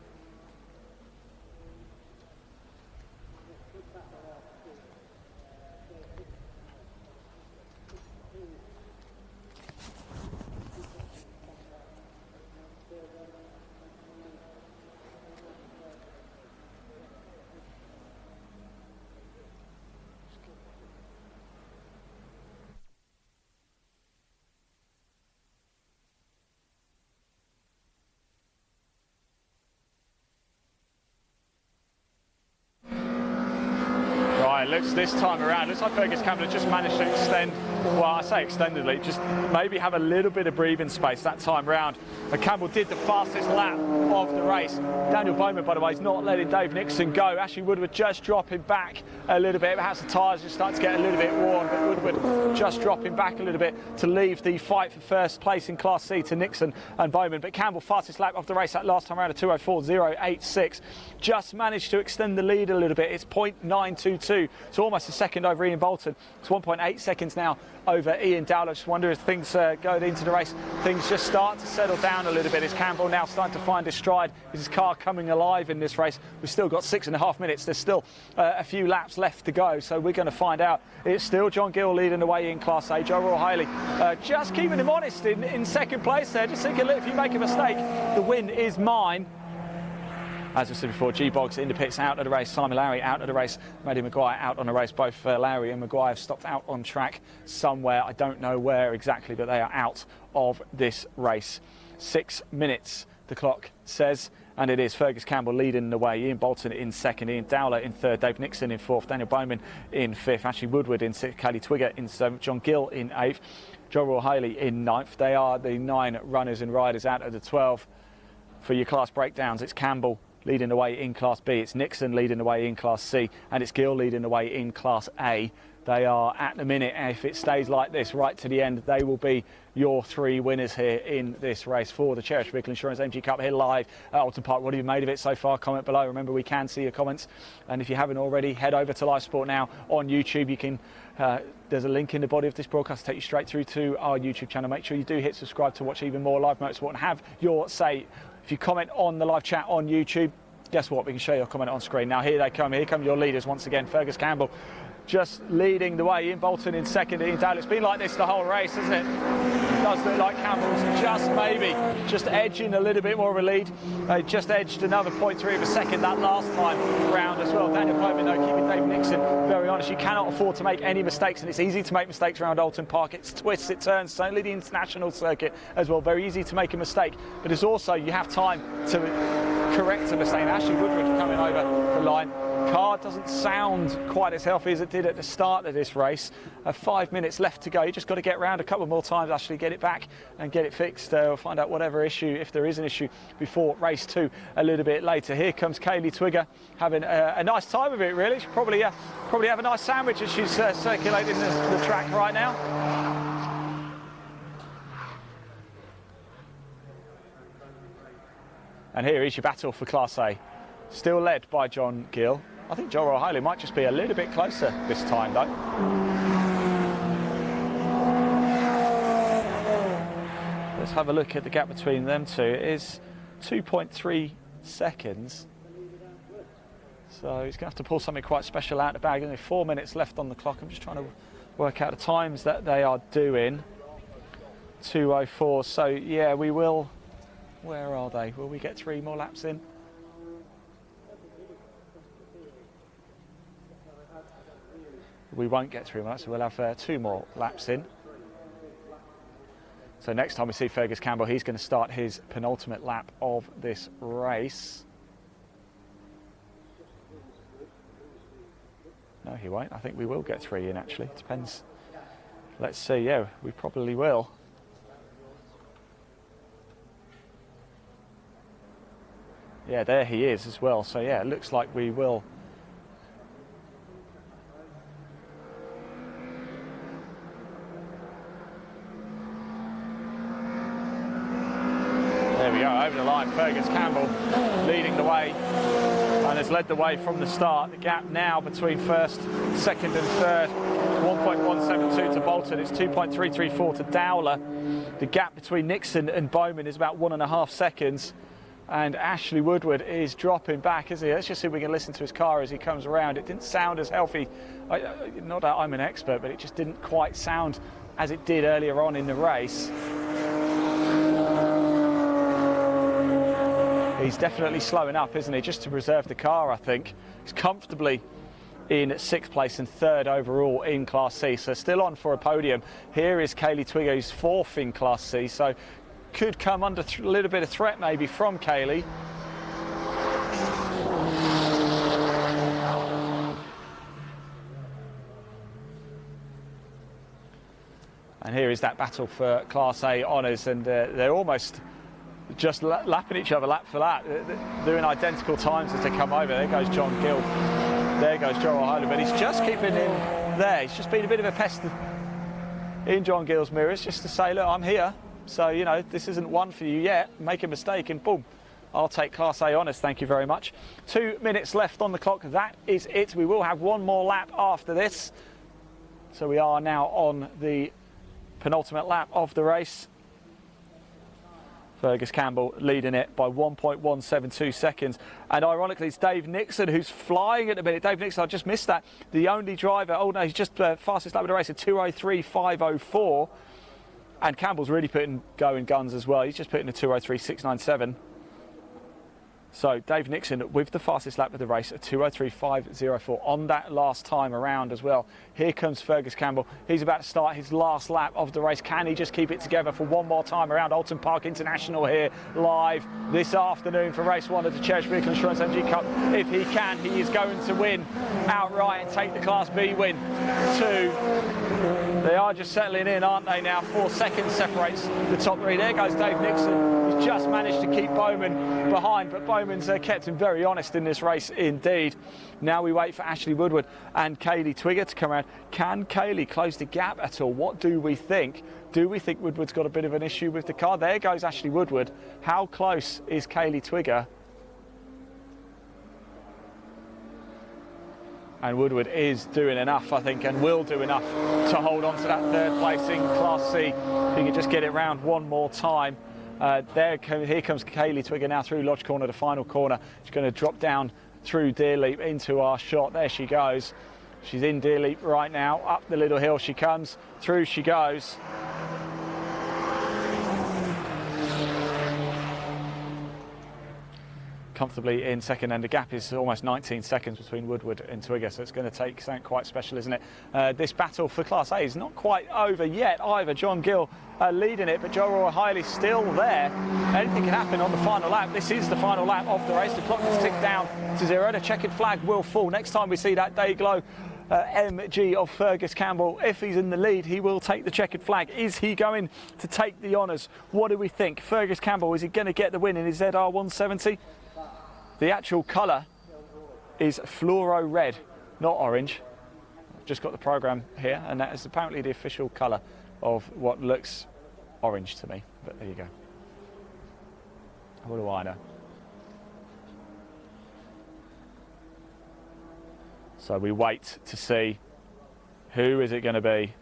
This time around, looks like Fergus Campbell just managed to extend, well, I say extendedly, just maybe have a little bit of breathing space that time round. But Campbell did the fastest lap of the race. Daniel Bowman, by the way, is not letting Dave Nixon go. Ashley Woodward just dropping back a little bit. Perhaps the tyres just starting to get a little bit worn, but Woodward just dropping back a little bit to leave the fight for first place in Class C to Nixon and Bowman. But Campbell, fastest lap of the race that last time around, a 2:04.086. Just managed to extend the lead a little bit. It's 0.922. So almost a second over Ian Bolton. It's 1.8 seconds now over Ian Dowler. Just wonder if things go into the race, things just start to settle down a little bit. Is Campbell now starting to find his stride? Is his car coming alive in this race? We've still got 6.5 minutes. There's still a few laps left to go, so we're going to find out. It's still John Gill leading the way in Class A. Joe Roy Hiley just keeping him honest in second place there. Just thinking, look, if you make a mistake, the win is mine. As I said before, G Boggs in the pits, out of the race. Simon Lowry out of the race. Maddie Maguire out on the race. Both Lowry and Maguire have stopped out on track somewhere. I don't know where exactly, but they are out of this race. 6 minutes, the clock says, and it is Fergus Campbell leading the way. Ian Bolton in second, Ian Dowler in third, Dave Nixon in fourth, Daniel Bowman in fifth, Ashley Woodward in sixth, Kelly Twigger in seventh, John Gill in eighth, Joe Roy Hiley in ninth. They are the 9 runners and riders out of the 12. For your class breakdowns, it's Campbell leading the way in Class B, it's Nixon leading the way in Class C, and it's Gill leading the way in Class A. They are, at the minute, if it stays like this right to the end, they will be your 3 winners here in this race for the Cherished Vehicle Insurance MG Cup here live at Oulton Park. What have you made of it so far? Comment below. Remember, we can see your comments, and if you haven't already, head over to Live Sport Now on YouTube. You can there's a link in the body of this broadcast to take you straight through to our YouTube channel. Make sure you do hit subscribe to watch even more live motorsport and have your say. If you comment on the live chat on YouTube, guess what? We can show your comment on screen. Now here they come. Here come your leaders once again. Fergus Campbell just leading the way. Ian Bolton in second. Ian Dowler. It's been like this the whole race, hasn't it? It does look like Campbell's just edging a little bit more of a lead. They just edged another 0.3 of a second that last time round as well. Daniel Bowman, though, keeping Dave Nixon very honest. You cannot afford to make any mistakes, and it's easy to make mistakes around Oulton Park. It twists, it turns, certainly the international circuit as well. Very easy to make a mistake, but it's also, you have time to correct a mistake. Ashley Woodward coming over the line. Car doesn't sound quite as healthy as it did at the start of this race. 5 minutes left to go. You just got to get round a couple more times, Ashley, get it back and get it fixed. We'll find out whatever issue, if there is an issue, before race 2 a little bit later. Here comes Kaylee Twigger having a nice time of it, really. She'll probably have a nice sandwich as she's circulating the track right now. And here is your battle for Class A. Still led by John Gill. I think Joe Roy Hiley might just be a little bit closer this time, though. Let's have a look at the gap between them two. It is 2.3 seconds. So he's going to have to pull something quite special out of the bag. Only 4 minutes left on the clock. I'm just trying to work out the times that they are doing. 2:04. So, yeah, we will... Where are they? Will we get 3 more laps in? We won't get 3 more laps, so we'll have 2 more laps in. So next time we see Fergus Campbell, he's going to start his penultimate lap of this race. No, he won't. I think we will get 3 in, actually. It depends. Let's see. Yeah, we probably will. Yeah, there he is as well. So yeah, it looks like we will. There we go, over the line. Fergus Campbell leading the way and has led the way from the start. The gap now between first, second and third, 1.172 to Bolton. It's 2.334 to Dowler. The gap between Nixon and Bowman is about 1.5 seconds. And Ashley Woodward is dropping back, isn't he? Let's just see if we can listen to his car as he comes around. It didn't sound as healthy. Not that I'm an expert, but it just didn't quite sound as it did earlier on in the race. He's definitely slowing up, isn't he? Just to preserve the car, I think. He's comfortably in 6th place and 3rd overall in Class C. So still on for a podium. Here is Kaylee Twigger, who's 4th in Class C. So could come under a little bit of threat maybe from Kaylee. And here is that battle for Class A honours, and they're almost just lapping each other lap for lap, doing identical times as they come over. There goes John Gill, there goes Joe O'Haley, but he's just keeping him there. He's just been a bit of a pest in John Gill's mirrors, just to say, look, I'm here, so you know this isn't one for you yet. Make a mistake and boom, I'll take Class A honours, thank you very much. 2 minutes left on the clock, that is it. We will have one more lap after this, so we are now on the penultimate lap of the race. Fergus Campbell leading it by 1.172 seconds. And ironically, it's Dave Nixon who's flying at the minute. Dave Nixon, I just missed that. The only driver, oh no, he's just fastest lap of the race at 2:03.504. And Campbell's really going guns as well. He's just putting a 2:03.697. So Dave Nixon with the fastest lap of the race at 2:03.504 on that last time around as well. Here comes Fergus Campbell. He's about to start his last lap of the race. Can he just keep it together for one more time around Oulton Park International here live this afternoon for race 1 of the Cherished Vehicle Insurance MG Cup? If he can, he is going to win outright and take the Class B win. 2. They are just settling in, aren't they now? 4 seconds separates the top 3. There goes Dave Nixon. He's just managed to keep Bowman behind, but Bowman's kept him very honest in this race indeed. Now we wait for Ashley Woodward and Kaylee Twigger to come around. Can Kaylee close the gap at all? What do we think? Do we think Woodward's got a bit of an issue with the car? There goes Ashley Woodward. How close is Kaylee Twigger? And Woodward is doing enough, I think, and will do enough to hold on to that 3rd place in Class C. If he can just get it round one more time. Here comes Kaylee Twigger now through Lodge Corner, the final corner. She's going to drop down through Deerleap into our shot. There she goes. She's in Deerleap right now. Up the little hill she comes. Through she goes. Comfortably in second, and the gap is almost 19 seconds between Woodward and Twigger, so it's going to take something quite special, isn't it? This battle for Class A is not quite over yet either. John Gill leading it, but Joe O'Haley's still there. Anything can happen on the final lap. This is the final lap of the race. The clock has ticked down to 0. The checkered flag will fall. Next time we see that Dayglow MG of Fergus Campbell, if he's in the lead, he will take the checkered flag. Is he going to take the honours? What do we think? Fergus Campbell, is he going to get the win in his ZR 170? The actual colour is fluoro red, not orange. I've just got the programme here, and that is apparently the official colour of what looks orange to me. But there you go. What do I know? So we wait to see who is it going to be.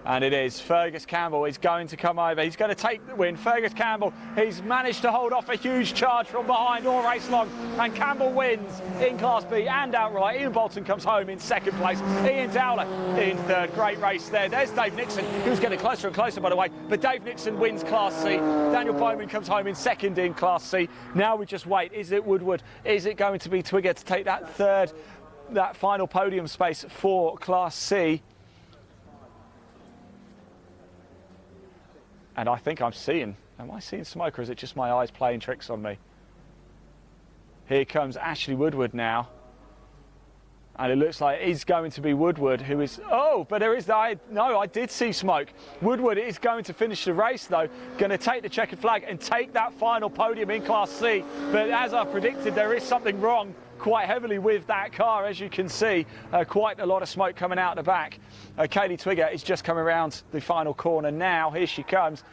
And it is Fergus Campbell. He's going to come over. He's going to take the win. Fergus Campbell, he's managed to hold off a huge charge from behind all race long. And Campbell wins in Class B and outright. Ian Bolton comes home in 2nd place. Ian Dowler in 3rd. Great race there. There's Dave Nixon, who's getting closer and closer, by the way. But Dave Nixon wins Class C. Daniel Bowman comes home in 2nd in Class C. Now we just wait. Is it Woodward? Is it going to be Twigger to take that 3rd that final podium space for Class C. And I think am I seeing smoke, or is it just my eyes playing tricks on me? Here comes Ashley Woodward now. And it looks like it's going to be Woodward who is, but there is, I did see smoke. Woodward is going to finish the race though, going to take the checkered flag and take that final podium in Class C. But as I predicted, there is something wrong quite heavily with that car, as you can see. Quite a lot of smoke coming out the back. Kaylee Twigger is just coming around the final corner now. Here she comes.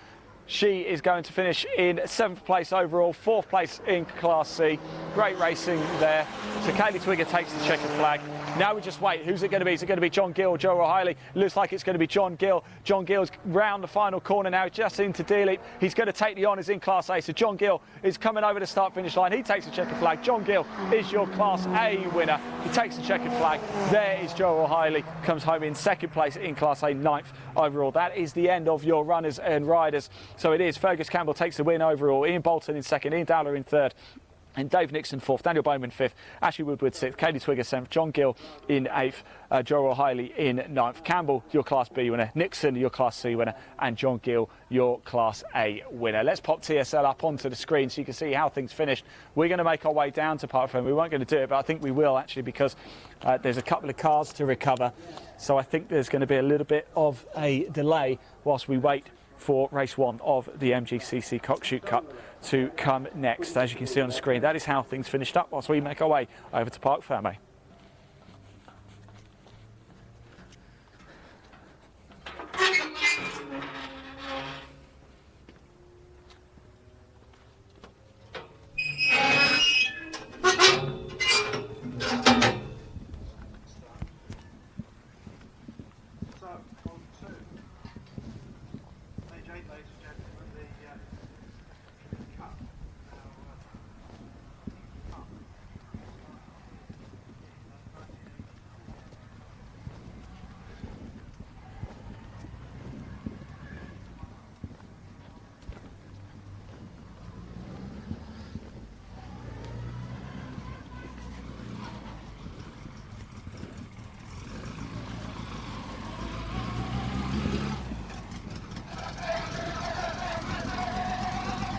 She is going to finish in 7th place overall, 4th place in Class C. Great racing there. So Kaylee Twigger takes the checkered flag. Now we just wait. Who's it going to be? Is it going to be John Gill or Joe O'Reilly? Looks like it's going to be John Gill. John Gill's round the final corner now, just into D-Leap. He's going to take the honours in Class A. So John Gill is coming over the start-finish line. He takes the checkered flag. John Gill is your Class A winner. He takes the checkered flag. There is Joe O'Reilly. Comes home in 2nd place in Class A, 9th overall. That is the end of your runners and riders. So it is. Fergus Campbell takes the win overall. Ian Bolton in 2nd. Ian Dowler in 3rd. And Dave Nixon 4th, Daniel Bowman 5th, Ashley Woodward 6th, Kaylee Twigger 7th, John Gill in 8th, Joe O'Reilly in 9th, Campbell, your Class B winner, Nixon, your Class C winner, and John Gill, your Class A winner. Let's pop TSL up onto the screen so you can see how things finished. We're going to make our way down to Park Ferme. We weren't going to do it, but I think we will actually, because there's a couple of cars to recover. So I think there's going to be a little bit of a delay whilst we wait for race 1 of the MGCC Cockshoot Cup to come next. As you can see on the screen, that is how things finished up whilst we make our way over to Park Ferme.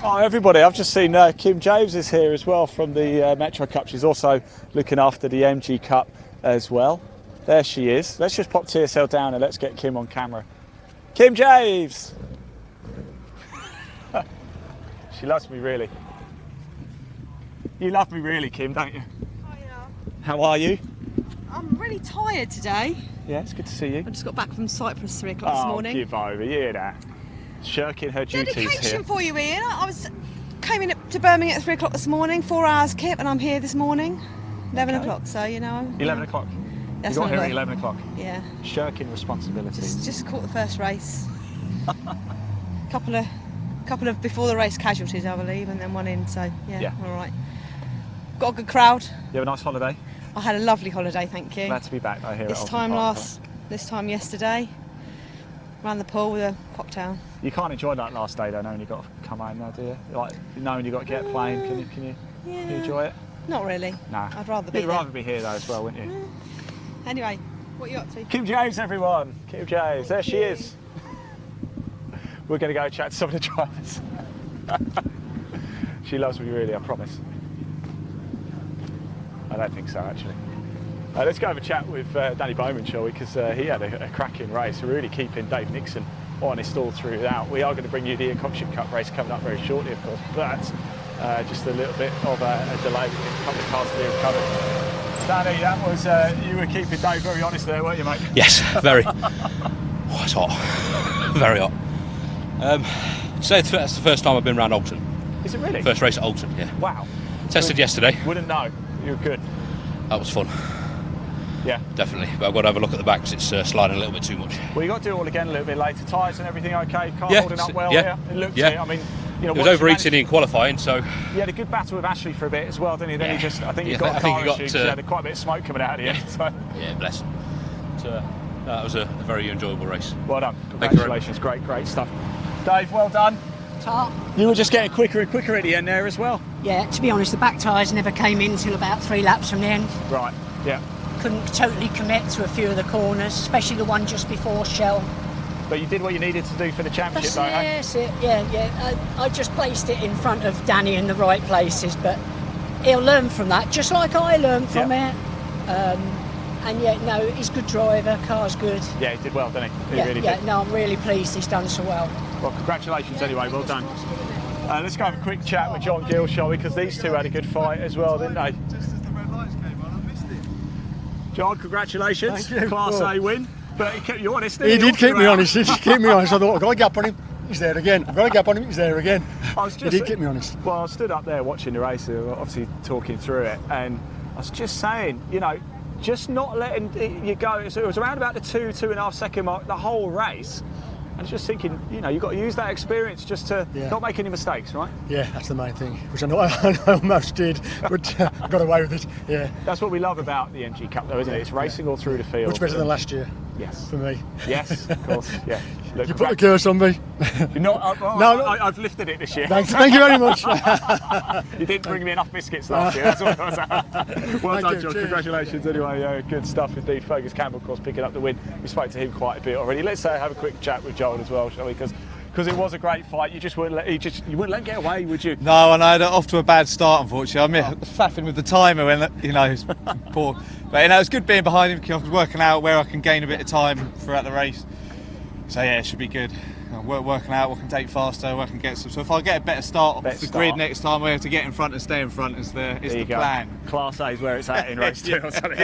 Oh, everybody, I've just seen Kim James is here as well from the Metro Cup. She's also looking after the MG Cup as well. There she is. Let's just pop TSL down and let's get Kim on camera. Kim James! She loves me really. You love me really, Kim, don't you? Hiya. How are you? I'm really tired today. Yeah, it's good to see you. I just got back from Cyprus 3 o'clock this morning. Oh, give over, you hear that? Shirking her duties Dedication here. for you, Ian. Came in to Birmingham at 3 o'clock this morning, 4 hours kip, and I'm here this morning, 11 o'clock. So you know. 11 o'clock. That's you got not here a at lot. 11 o'clock. Yeah. Shirking responsibilities. Just caught the first race. couple of before the race casualties, I believe, and then one in. So yeah. All right. Got a good crowd. You have a nice holiday? I had a lovely holiday, thank you. Glad to be back. I hear. This time yesterday. Ran the pool with a cocktail. You can't enjoy that last day though, knowing you've got to come home now, do you? Like knowing you've got to get a plane, can you enjoy it? Not really. Nah. I'd rather be You'd rather be here though as well, wouldn't you? Anyway, what are you up to? Kim James, everyone. Kim James, there she is. We're going to go chat to some of the drivers. She loves me really, I promise. I don't think so actually. Let's go have a chat with Danny Bowman, shall we? Because he had a cracking race, really keeping Dave Nixon honest all throughout. We are going to bring you the Cockshoot Cup race coming up very shortly, of course, but just a little bit of a delay with a couple of cars to be recovered. Danny, that was, you were keeping Dave very honest there, weren't you, mate? Yes, very. Oh, it's hot. Very hot. So that's the first time I've been around Oulton. Is it really? First race at Oulton, yeah. Wow. Tested yesterday. Wouldn't know. You were good. That was fun. Yeah. Definitely. But I've got to have a look at the back because it's sliding a little bit too much. Well, you got to do it all again a little bit later. Tyres and everything okay? Car Yeah, holding up well? yeah. It looked Yeah. it. I mean, you know, It was overheating in qualifying, so... You had a good battle with Ashley for a bit as well, didn't you? Then Yeah. you just, I think you Yeah, got I a think car you got, issue, 'cause you had quite a bit of smoke coming out of the end. So. Yeah, bless. So, that was a very enjoyable race. Well done. Thank you very Congratulations. Great stuff. Dave, well done. Top. You were just getting quicker and quicker at the end there as well. Yeah, to be honest, the back tyres never came in till about 3 laps from the end. Right, yeah. couldn't totally commit to a few of the corners, especially the one just before Shell. But you did what you needed to do for the championship, though, eh? Yes, yeah. I just placed it in front of Danny in the right places, but he'll learn from that, just like I learned from it. And no, he's a good driver, car's good. Yeah, he did well, didn't he? He really did. No, I'm really pleased he's done so well. Well, congratulations anyway, well done. Let's go have a quick chat with John Gill, shall we? Because these two had a good fight as well, didn't they? Just as the red lights came on, I missed it. John, congratulations. Thank you. Class A win. But he kept you honest, didn't He he? did keep me honest. He just kept me honest. I thought, I've got a gap on him. He's there again. I've got a gap on him. He's there again. He did keep me honest. Well, I stood up there watching the race, obviously talking through it, and I was just saying, you know, just not letting you go. So it was around about the 2.5 second mark the whole race. And I was just thinking, you know, you've got to use that experience just to not make any mistakes, right? Yeah, that's the main thing, which I know I almost did, but I got away with it, yeah. That's what we love about the MG Cup, though, isn't it? It's racing all through the field. Much better than last year. Yes. For me. Yes, of course, yeah. Look, you put a curse on me. You're not, no, I've lifted it this year. Thank you very much. You didn't bring me enough biscuits last year, that's what I was at. Well done, John. Congratulations anyway. Good stuff indeed. Fergus Campbell, of course, picking up the win. We spoke to him quite a bit already. Let's have a quick chat with Joel as well, shall we? Because it was a great fight. You just wouldn't let you wouldn't let him get away, would you? No, and I had off to a bad start, unfortunately. I was faffing with the timer when, you know, it's poor. But, you know, it's good being behind him because I was working out where I can gain a bit of time throughout the race. So, yeah, it should be good. Working out what can take faster, what can get some. So if I get a better start off the grid next time, we have to get in front and stay in front is the plan. Class A is where it's at in race 2.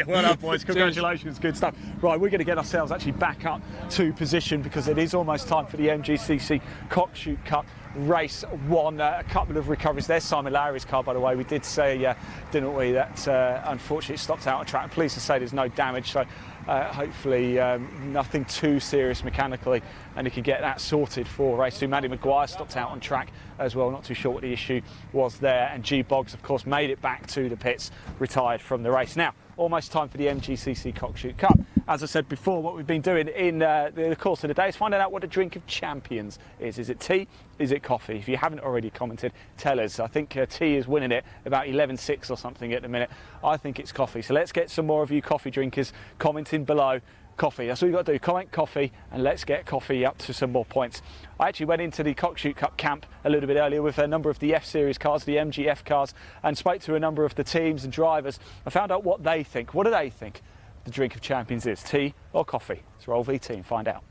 Well done, boys. Congratulations. Good stuff. Right, we're going to get ourselves actually back up to position because it is almost time for the MGCC Cockshoot Cup Race 1. A couple of recoveries. There's Simon Lowry's car, by the way. We did say, didn't we, that unfortunately it stopped out on track. I'm pleased to say there's no damage. So hopefully nothing too serious mechanically, and he can get that sorted for race 2. Maddie Maguire stopped out on track as well, not too sure what the issue was there, and G Boggs of course made it back to the pits, retired from the race. Now almost time for the MGCC Cockshoot Cup. As I said before, what we've been doing in the course of the day is finding out what the drink of champions is. Is it tea? Is it coffee? If you haven't already commented, tell us. I think tea is winning it about 11-6 or something at the minute. I think it's coffee. So let's get some more of you coffee drinkers commenting below. Coffee, that's all you've got to do. Comment coffee and let's get coffee up to some more points. I actually went into the Cockshoot Cup camp a little bit earlier with a number of the F-Series cars, the MGF cars, and spoke to a number of the teams and drivers. I found out what they think. What do they think the drink of champions is, tea or coffee? Let's roll VT and find out.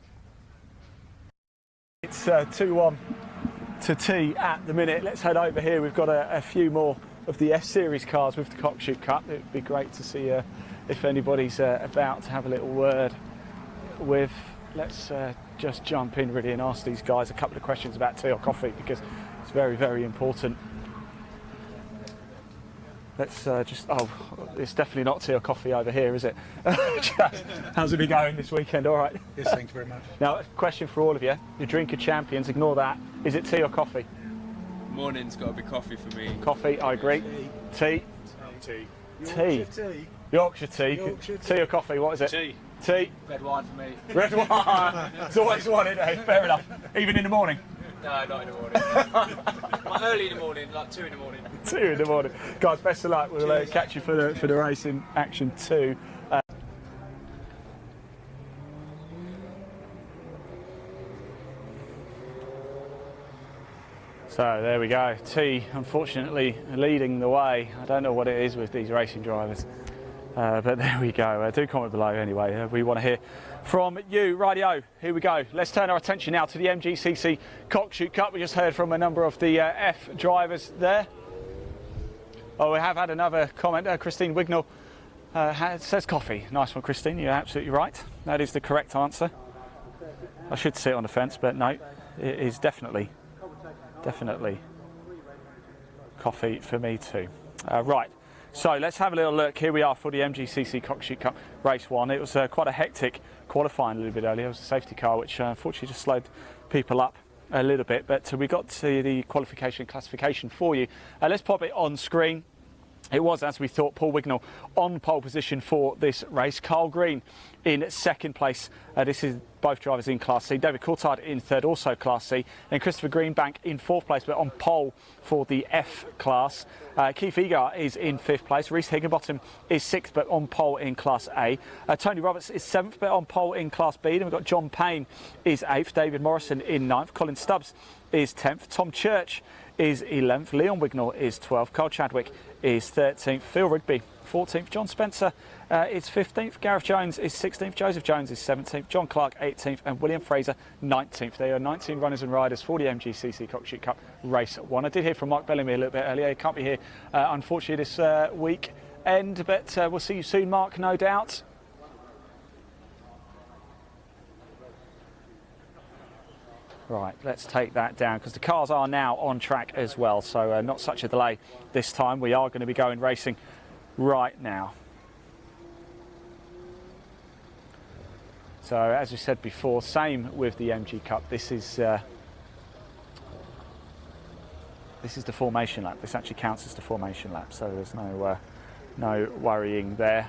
It's 2-1 to tea at the minute. Let's head over here. We've got a few more of the F-Series cars with the Cockshoot Cup. It would be great to see if anybody's about to have a little word with. Let's just jump in really and ask these guys a couple of questions about tea or coffee because it's very, very important. Let's it's definitely not tea or coffee over here, is it? How's it been going this weekend? All right? Yes, thank you very much. Now, a question for all of you. Your drink of champions, ignore that. Is it tea or coffee? Morning's got to be coffee for me. Coffee, I agree. Tea? Tea. Tea. Yorkshire tea. Yorkshire tea. Tea or coffee, what is it? Tea. Tea. Red wine for me. Red wine. It's always wanted, eh? Fair enough. Even in the morning? No, not in the morning. Like early in the morning, like 2 in the morning. 2 in the morning. Guys, best of luck. We'll catch you for the race in action 2. So there we go. T, unfortunately, leading the way. I don't know what it is with these racing drivers, but there we go. Do comment below anyway. We want to hear from you. Rightio, here we go. Let's turn our attention now to the MGCC Cockshoot Cup. We just heard from a number of the F drivers there. Oh, we have had another comment. Christine Wignall says coffee. Nice one, Christine. You're absolutely right. That is the correct answer. I should sit on the fence, but no, it is definitely coffee for me too. Right, so let's have a little look. Here we are for the MGCC Cockshoot Cup Race 1. It was quite a hectic qualifying a little bit earlier. It was a safety car which unfortunately just slowed people up a little bit, but we got to the qualification classification for you. Let's pop it on screen. It was, as we thought, Paul Wignall on pole position for this race. Carl Green in second place. This is both drivers in Class C. David Coulthard in third, also Class C. Then Christopher Greenbank in fourth place, but on pole for the F class. Keith Egar is in fifth place. Rhys Higginbottom is sixth, but on pole in Class A. Tony Roberts is seventh, but on pole in Class B. Then we've got John Payne is eighth. David Morrison in ninth. Colin Stubbs is 10th. Tom Church is 11th. Leon Wignall is 12th. Carl Chadwick is 13th. Phil Rigby 14th. John Spencer is 15th. Gareth Jones is 16th. Joseph Jones is 17th. John Clark 18th. And William Fraser 19th. There are 19 runners and riders for the MGCC Cockshoot Cup Race 1. I did hear from Mike Bellamy a little bit earlier. He can't be here, unfortunately, this weekend, but we'll see you soon, Mark, no doubt. Right, let's take that down because the cars are now on track as well, so not such a delay this time. We are going to be going racing right now. So as we said before, same with the MG Cup. This is the formation lap. This actually counts as the formation lap, so there's no worrying there.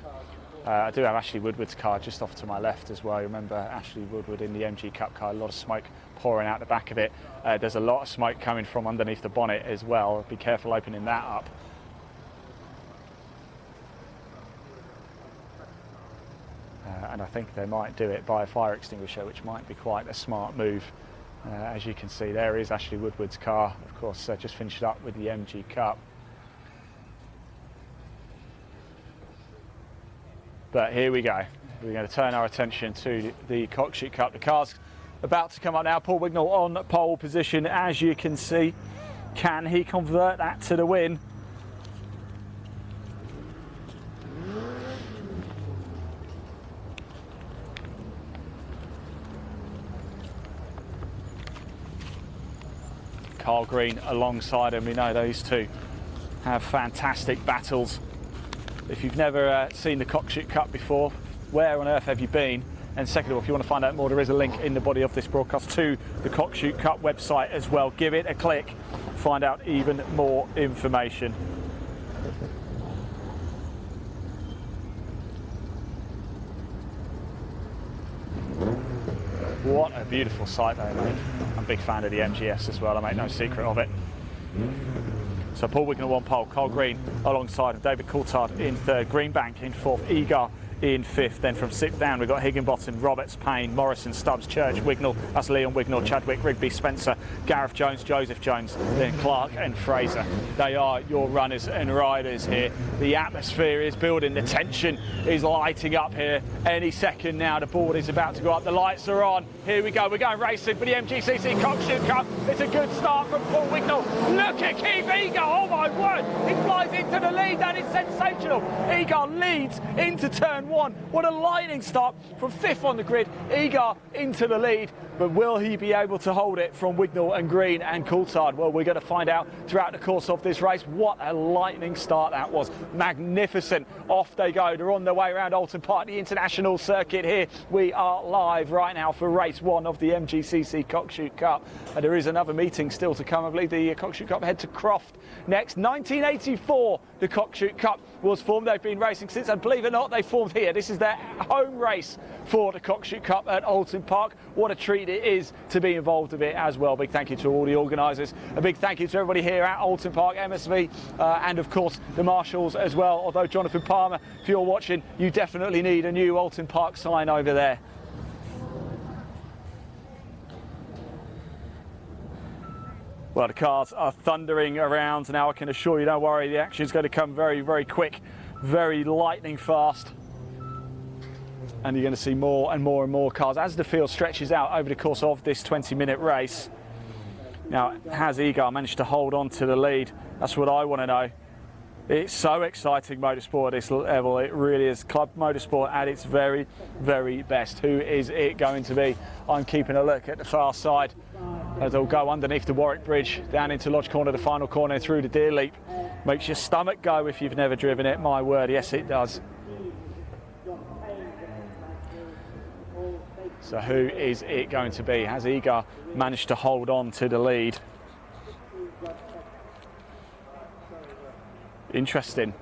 I do have Ashley Woodward's car just off to my left as well. You remember Ashley Woodward in the MG Cup car, a lot of smoke pouring out the back of it. There's a lot of smoke coming from underneath the bonnet as well. Be careful opening that up. And I think they might do it by a fire extinguisher, which might be quite a smart move. As you can see, there is Ashley Woodward's car, of course, just finished up with the MG Cup. But here we go. We're going to turn our attention to the Cockshoot Cup. The car's about to come up now. Paul Wignall on pole position, as you can see. Can he convert that to the win? Carl Green alongside him. We know those two have fantastic battles. If you've never seen the Cockshoot Cup before, where on earth have you been? And second of all, if you want to find out more, there is a link in the body of this broadcast to the Cockshoot Cup website as well. Give it a click, find out even more information. What a beautiful sight they make. I'm a big fan of the MGS as well, I make no secret of it. So Paul Wignall on pole, Carl Green alongside of David Coulthard in third, Greenbank in fourth, Egar in fifth. Then from sixth down we've got Higginbottom, Roberts, Payne, Morrison, Stubbs, Church, Wignall, that's Leon Wignall, Chadwick, Rigby, Spencer, Gareth Jones, Joseph Jones, then Clark and Fraser. They are your runners and riders here. The atmosphere is building, the tension is lighting up here. Any second now the board is about to go up, the lights are on. Here we go, we're going racing for the MGCC Cockshoot Cup. It's a good start from Paul Wignall. Look at Keith Egar, oh my word, he flies into the lead, that is sensational. Egar leads into turn one. What a lightning start from fifth on the grid. Egar into the lead, but will he be able to hold it from Wignall and Green and Coulthard? Well, we're going to find out throughout the course of this race. What a lightning start that was. Magnificent. Off they go. They're on their way around Oulton Park, the international circuit here. We are live right now for race one of the MGCC Cockshoot Cup. And there is another meeting still to come. I believe the Cockshoot Cup head to Croft next. 1984, the Cockshoot Cup was formed. They've been racing since, and believe it or not, they formed here. This is their home race for the Cockshoot Cup at Oulton Park. What a treat it is to be involved with it as well. Big thank you to all the organisers. A big thank you to everybody here at Oulton Park, MSV, and of course the marshals as well. Although Jonathan Palmer, if you're watching, you definitely need a new Oulton Park sign over there. Well, the cars are thundering around now. I can assure you, don't worry, the action is going to come very, very quick, very lightning fast. And you're going to see more and more and more cars as the field stretches out over the course of this 20-minute race. Now, has Egar managed to hold on to the lead? That's what I want to know. It's so exciting motorsport at this level. It really is club motorsport at its very, very best. Who is it going to be? I'm keeping a look at the far side as they'll go underneath the Warwick Bridge, down into Lodge Corner, the final corner, through the Deer Leap. Makes your stomach go if you've never driven it. My word, yes it does. So who is it going to be? Has Egar managed to hold on to the lead? Interesting,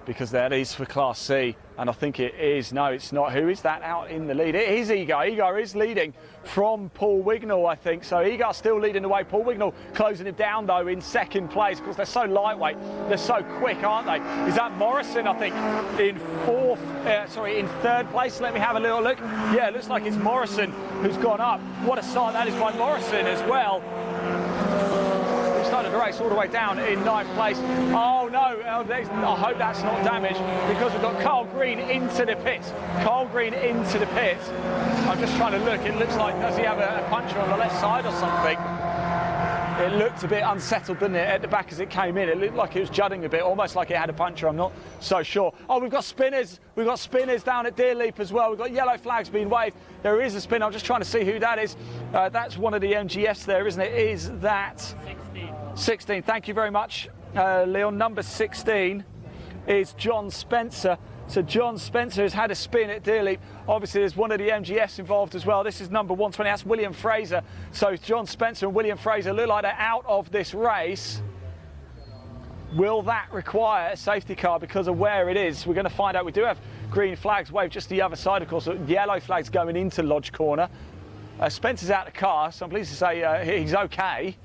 because that is for Class C, and I think it is. No, it's not. Who is that out in the lead? It is Egar. Egar is leading from Paul Wignall, I think. So Egar still leading the way. Paul Wignall closing him down, though, in second place. Of course, they're so lightweight. They're so quick, aren't they? Is that Morrison, I think, in in third place? Let me have a little look. Yeah, it looks like it's Morrison who's gone up. What a start that is by Morrison as well. Started the race all the way down in ninth place. Oh no, I hope that's not damaged, because we've got Carl Green into the pits. Carl Green into the pits. I'm just trying to look. It looks like, does he have a puncture on the left side or something? It looked a bit unsettled, didn't it, at the back as it came in? It looked like it was judding a bit, almost like it had a puncture. I'm not so sure. Oh, we've got spinners. We've got spinners down at Deerleap as well. We've got yellow flags being waved. There is a spinner. I'm just trying to see who that is. That's one of the MGFs there, isn't it? Is that 16? Thank you very much, Leon. Number 16 is John Spencer. So John Spencer has had a spin at Deerleap. Obviously, there's one of the MGFs involved as well. This is number 120. That's William Fraser. So John Spencer and William Fraser look like they're out of this race. Will that require a safety car because of where it is? We're going to find out. We do have green flags waved just the other side, of course. Yellow flags going into Lodge Corner. Spencer's out of the car, so I'm pleased to say he's okay.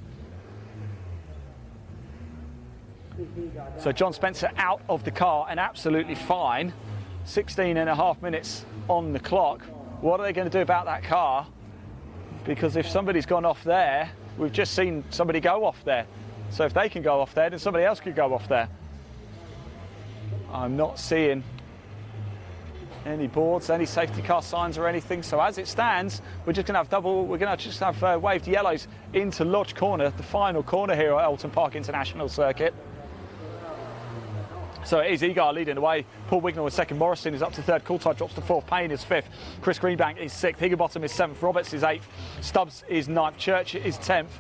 So John Spencer out of the car and absolutely fine. 16.5 minutes on the clock. What are they going to do about that car? Because if somebody's gone off there, we've just seen somebody go off there. So if they can go off there, then somebody else could go off there. I'm not seeing any boards, any safety car signs or anything. So as it stands, we're just going to have waved yellows into Lodge Corner, the final corner here at Oulton Park International Circuit. So it is Egar leading the way. Paul Wignall is second. Morrison is up to third. Coulthard drops to fourth. Payne is fifth. Chris Greenbank is sixth. Higginbottom is seventh. Roberts is eighth. Stubbs is ninth. Church is 10th.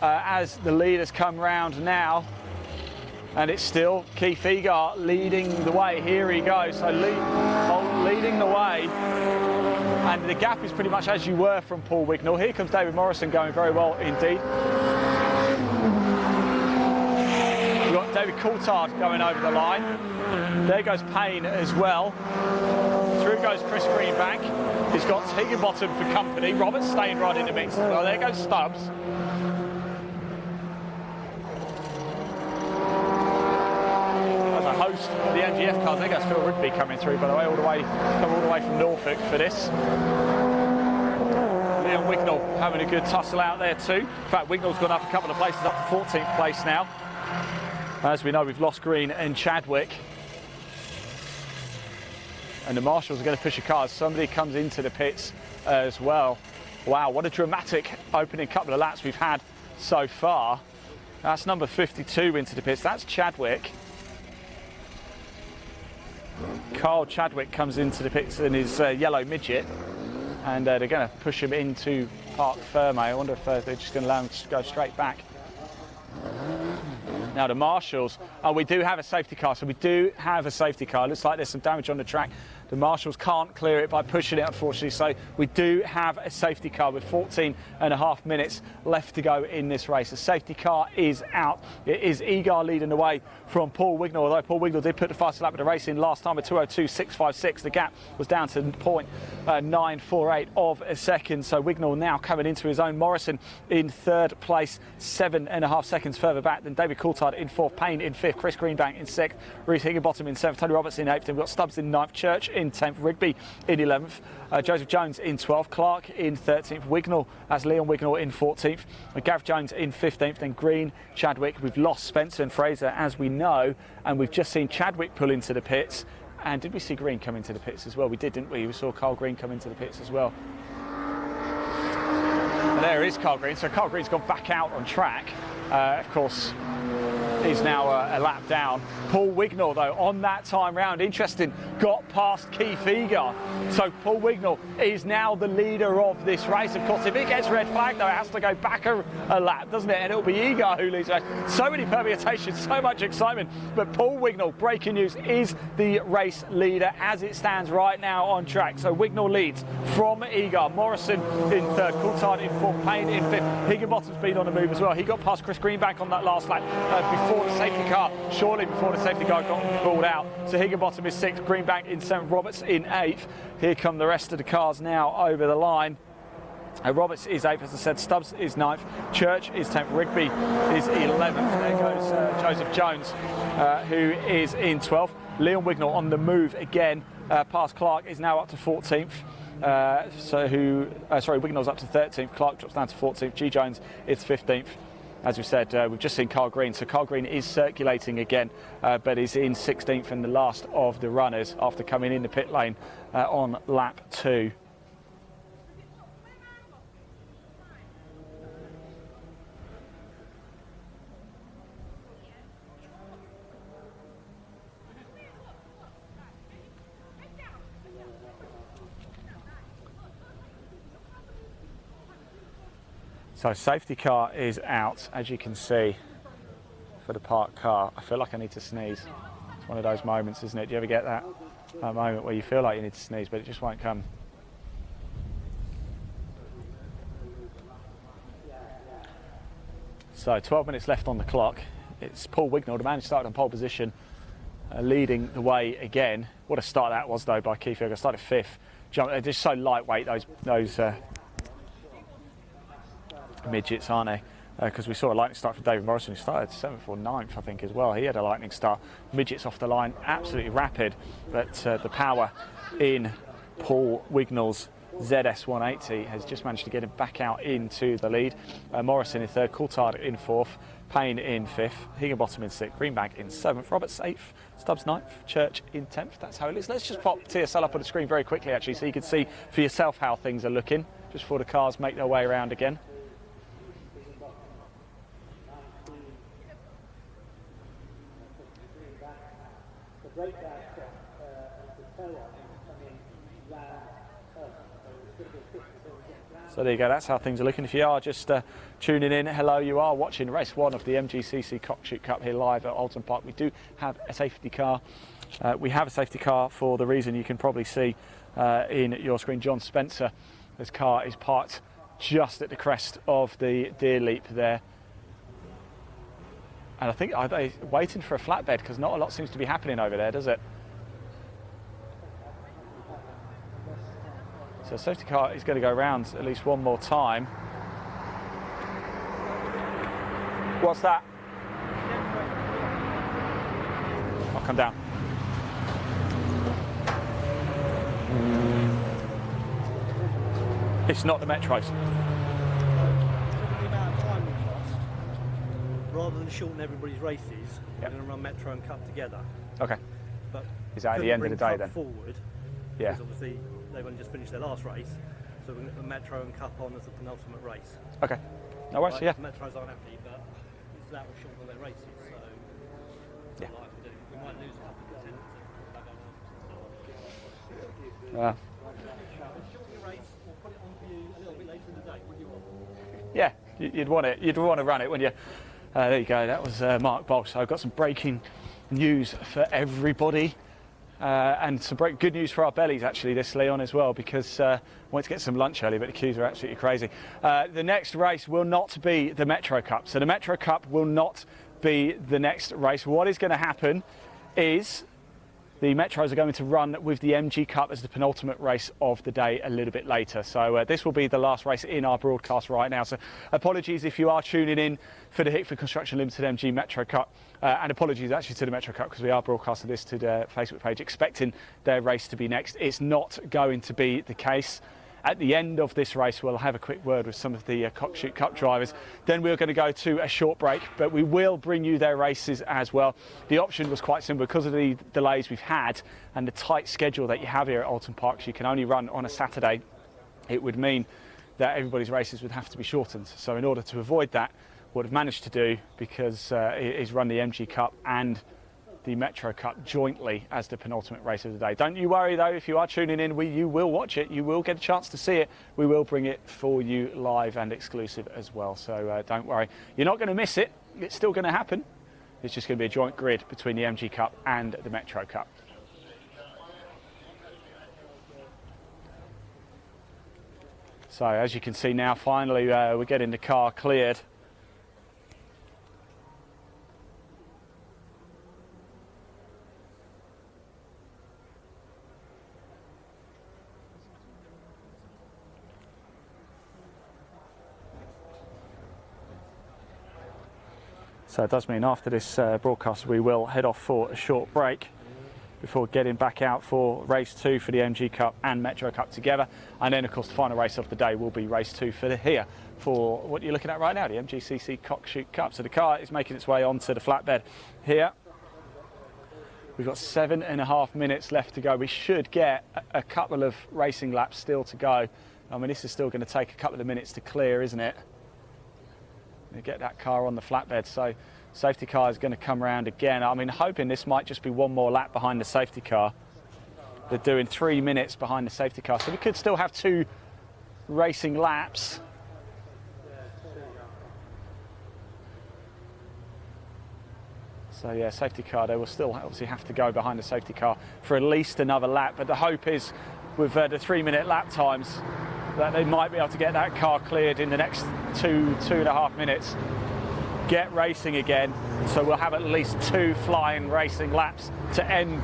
As the leaders come round now, and it's still Keith Egar leading the way. Here he goes. So leading the way. And the gap is pretty much as you were from Paul Wignall. Here comes David Morrison going very well indeed. We've got David Coulthard going over the line. There goes Payne as well. Through goes Chris Greenbank. He's got Higginbottom for company. Roberts staying right in the mix. Oh, there goes Stubbs. As a host of the MGF cars, there goes Phil Rigby coming through, by the way, all the way from Norfolk for this. Leon Wignall having a good tussle out there too. In fact, Wignall's gone up a couple of places, up to 14th place now. As we know, we've lost Green and Chadwick. And the marshals are going to push a car as somebody comes into the pits as well. Wow, what a dramatic opening couple of laps we've had so far. That's number 52 into the pits. That's Chadwick. Carl Chadwick comes into the pits in his yellow midget. And they're going to push him into Parc Ferme. I wonder if they're just going to allow him to go straight back. Now the marshals, we do have a safety car, so we do have a safety car. Looks like there's some damage on the track. The marshals can't clear it by pushing it, unfortunately, so we do have a safety car with 14.5 minutes left to go in this race. The safety car is out. It is Egar leading the way from Paul Wignall, although Paul Wignall did put the fastest lap of the race in last time at 2:02.656. The gap was down to 0.948 of a second, so Wignall now coming into his own. Morrison in third place, 7.5 seconds further back than David Coulthard in fourth, Payne in fifth, Chris Greenbank in sixth, Reece Higginbottom in seventh, Tony Roberts in eighth, and we've got Stubbs in ninth, Church in 10th, Rigby in 11th, Joseph Jones in 12th, Clark in 13th, Wignall, that's Leon Wignall in 14th, Gareth Jones in 15th, then Green, Chadwick. We've lost Spencer and Fraser, as we know, and we've just seen Chadwick pull into the pits. And did we see Green come into the pits as well? We did, didn't we? We saw Carl Green come into the pits as well. And there is Carl Green. So Carl Green's gone back out on track. Of course, he's now a lap down. Paul Wignall, though, on that time round, interesting, got past Keith Egar. So Paul Wignall is now the leader of this race. Of course, if it gets red flag, though, it has to go back a lap, doesn't it? And it'll be Egar who leads the race. So many permutations, so much excitement. But Paul Wignall, breaking news, is the race leader as it stands right now on track. So Wignall leads from Egar. Morrison in third, Coulthard in fourth, Payne in fifth. Higginbottom's been on the move as well. He got past Chris Greenbank on that last lap before before the safety car, surely before the safety car got pulled out. So Higginbottom is 6th, Greenbank in 7th, Roberts in 8th. Here come the rest of the cars now over the line. Roberts is 8th, as I said. Stubbs is 9th. Church is 10th. Rigby is 11th. There goes Joseph Jones, who is in 12th. Leon Wignall on the move again, past Clark, is now up to 14th. Wignall's up to 13th. Clark drops down to 14th. G. Jones is 15th. As we said, we've just seen Carl Green. So Carl Green is circulating again, but is in 16th and the last of the runners after coming in the pit lane on lap 2. So safety car is out, as you can see, for the parked car. I feel like I need to sneeze. It's one of those moments, isn't it? Do you ever get that moment where you feel like you need to sneeze, but it just won't come? So 12 minutes left on the clock. It's Paul Wignall, the man who started on pole position, leading the way again. What a start that was, though, by Keith Fergus. Started 5th. They're just so lightweight, those midgets, aren't they? Because we saw a lightning start from David Morrison, who started 7th or 9th, I think, as well. He had a lightning start. Midgets off the line, absolutely rapid, but the power in Paul Wignall's ZS 180 has just managed to get him back out into the lead. Morrison in 3rd, Coulthard in 4th, Payne in 5th, Higginbottom in 6th, Greenbank in 7th, Roberts 8th, Stubbs 9th, Church in 10th. That's how it is. Let's just pop TSL up on the screen very quickly, actually, so you can see for yourself how things are looking, just before the cars make their way around again. So there you go, that's how things are looking. If you are just tuning in, hello, you are watching race 1 of the MGCC Cockshoot Cup here live at Oulton Park. We do have a safety car. We have a safety car for the reason you can probably see in your screen. John Spencer, this car is parked just at the crest of the Deer Leap there. And I think, are they waiting for a flatbed? Because not a lot seems to be happening over there, does it? So safety car is going to go around at least one more time. What's that? I'll come down. It's not the Metros. Rather than shorten everybody's races, we're going to run Metro and Cup together. Okay. But is that at the end of the day then? Forward, yeah. Because obviously they've only just finished their last race, so we're going to put Metro and Cup on as the penultimate race. Okay. No worries. Yeah. The Metros aren't happy, but that will shorten all their races. So yeah. We might lose a couple of contenders. Yeah, you'd want it. You'd want to run it, wouldn't you? There you go. That was Mark Bolsh. So I've got some breaking news for everybody, and some good news for our bellies actually. This Leon as well, because I wanted to get some lunch early, but the queues are absolutely crazy. The next race will not be the Metro Cup. So the Metro Cup will not be the next race. What is going to happen is the Metros are going to run with the MG Cup as the penultimate race of the day a little bit later. So this will be the last race in our broadcast right now. So apologies if you are tuning in for the Hickford Construction Limited MG Metro Cup. And apologies actually to the Metro Cup, because we are broadcasting this to the Facebook page, expecting their race to be next. It's not going to be the case. At the end of this race, we'll have a quick word with some of the Cockshoot Cup drivers. Then we're going to go to a short break, but we will bring you their races as well. The option was quite simple because of the delays we've had and the tight schedule that you have here at Oulton Park. So you can only run on a Saturday. It would mean that everybody's races would have to be shortened. So in order to avoid that, what we've managed to do, because is run the MG Cup and the Metro Cup jointly as the penultimate race of the day. Don't you worry though, if you are tuning in, you will watch it, you will get a chance to see it. We will bring it for you live and exclusive as well, so don't worry. You're not going to miss it, it's still going to happen. It's just going to be a joint grid between the MG Cup and the Metro Cup. So as you can see now, finally we're getting the car cleared. So it does mean after this broadcast we will head off for a short break before getting back out for race 2 for the MG Cup and Metro Cup together. And then of course the final race of the day will be race 2 for here for what you're looking at right now, the MGCC Cockshoot Cup. So the car is making its way onto the flatbed here. We've got 7.5 minutes left to go. We should get a couple of racing laps still to go. I mean, this is still going to take a couple of minutes to clear, isn't it? To get that car on the flatbed. So safety car is going to come around again. I mean, hoping this might just be one more lap behind the safety car. They're doing 3 minutes behind the safety car. So we could still have 2 racing laps. So yeah, safety car, they will still obviously have to go behind the safety car for at least another lap. But the hope is with the 3-minute lap times that they might be able to get that car cleared in the next 2.5 minutes. Get racing again. So we'll have at least 2 flying racing laps to end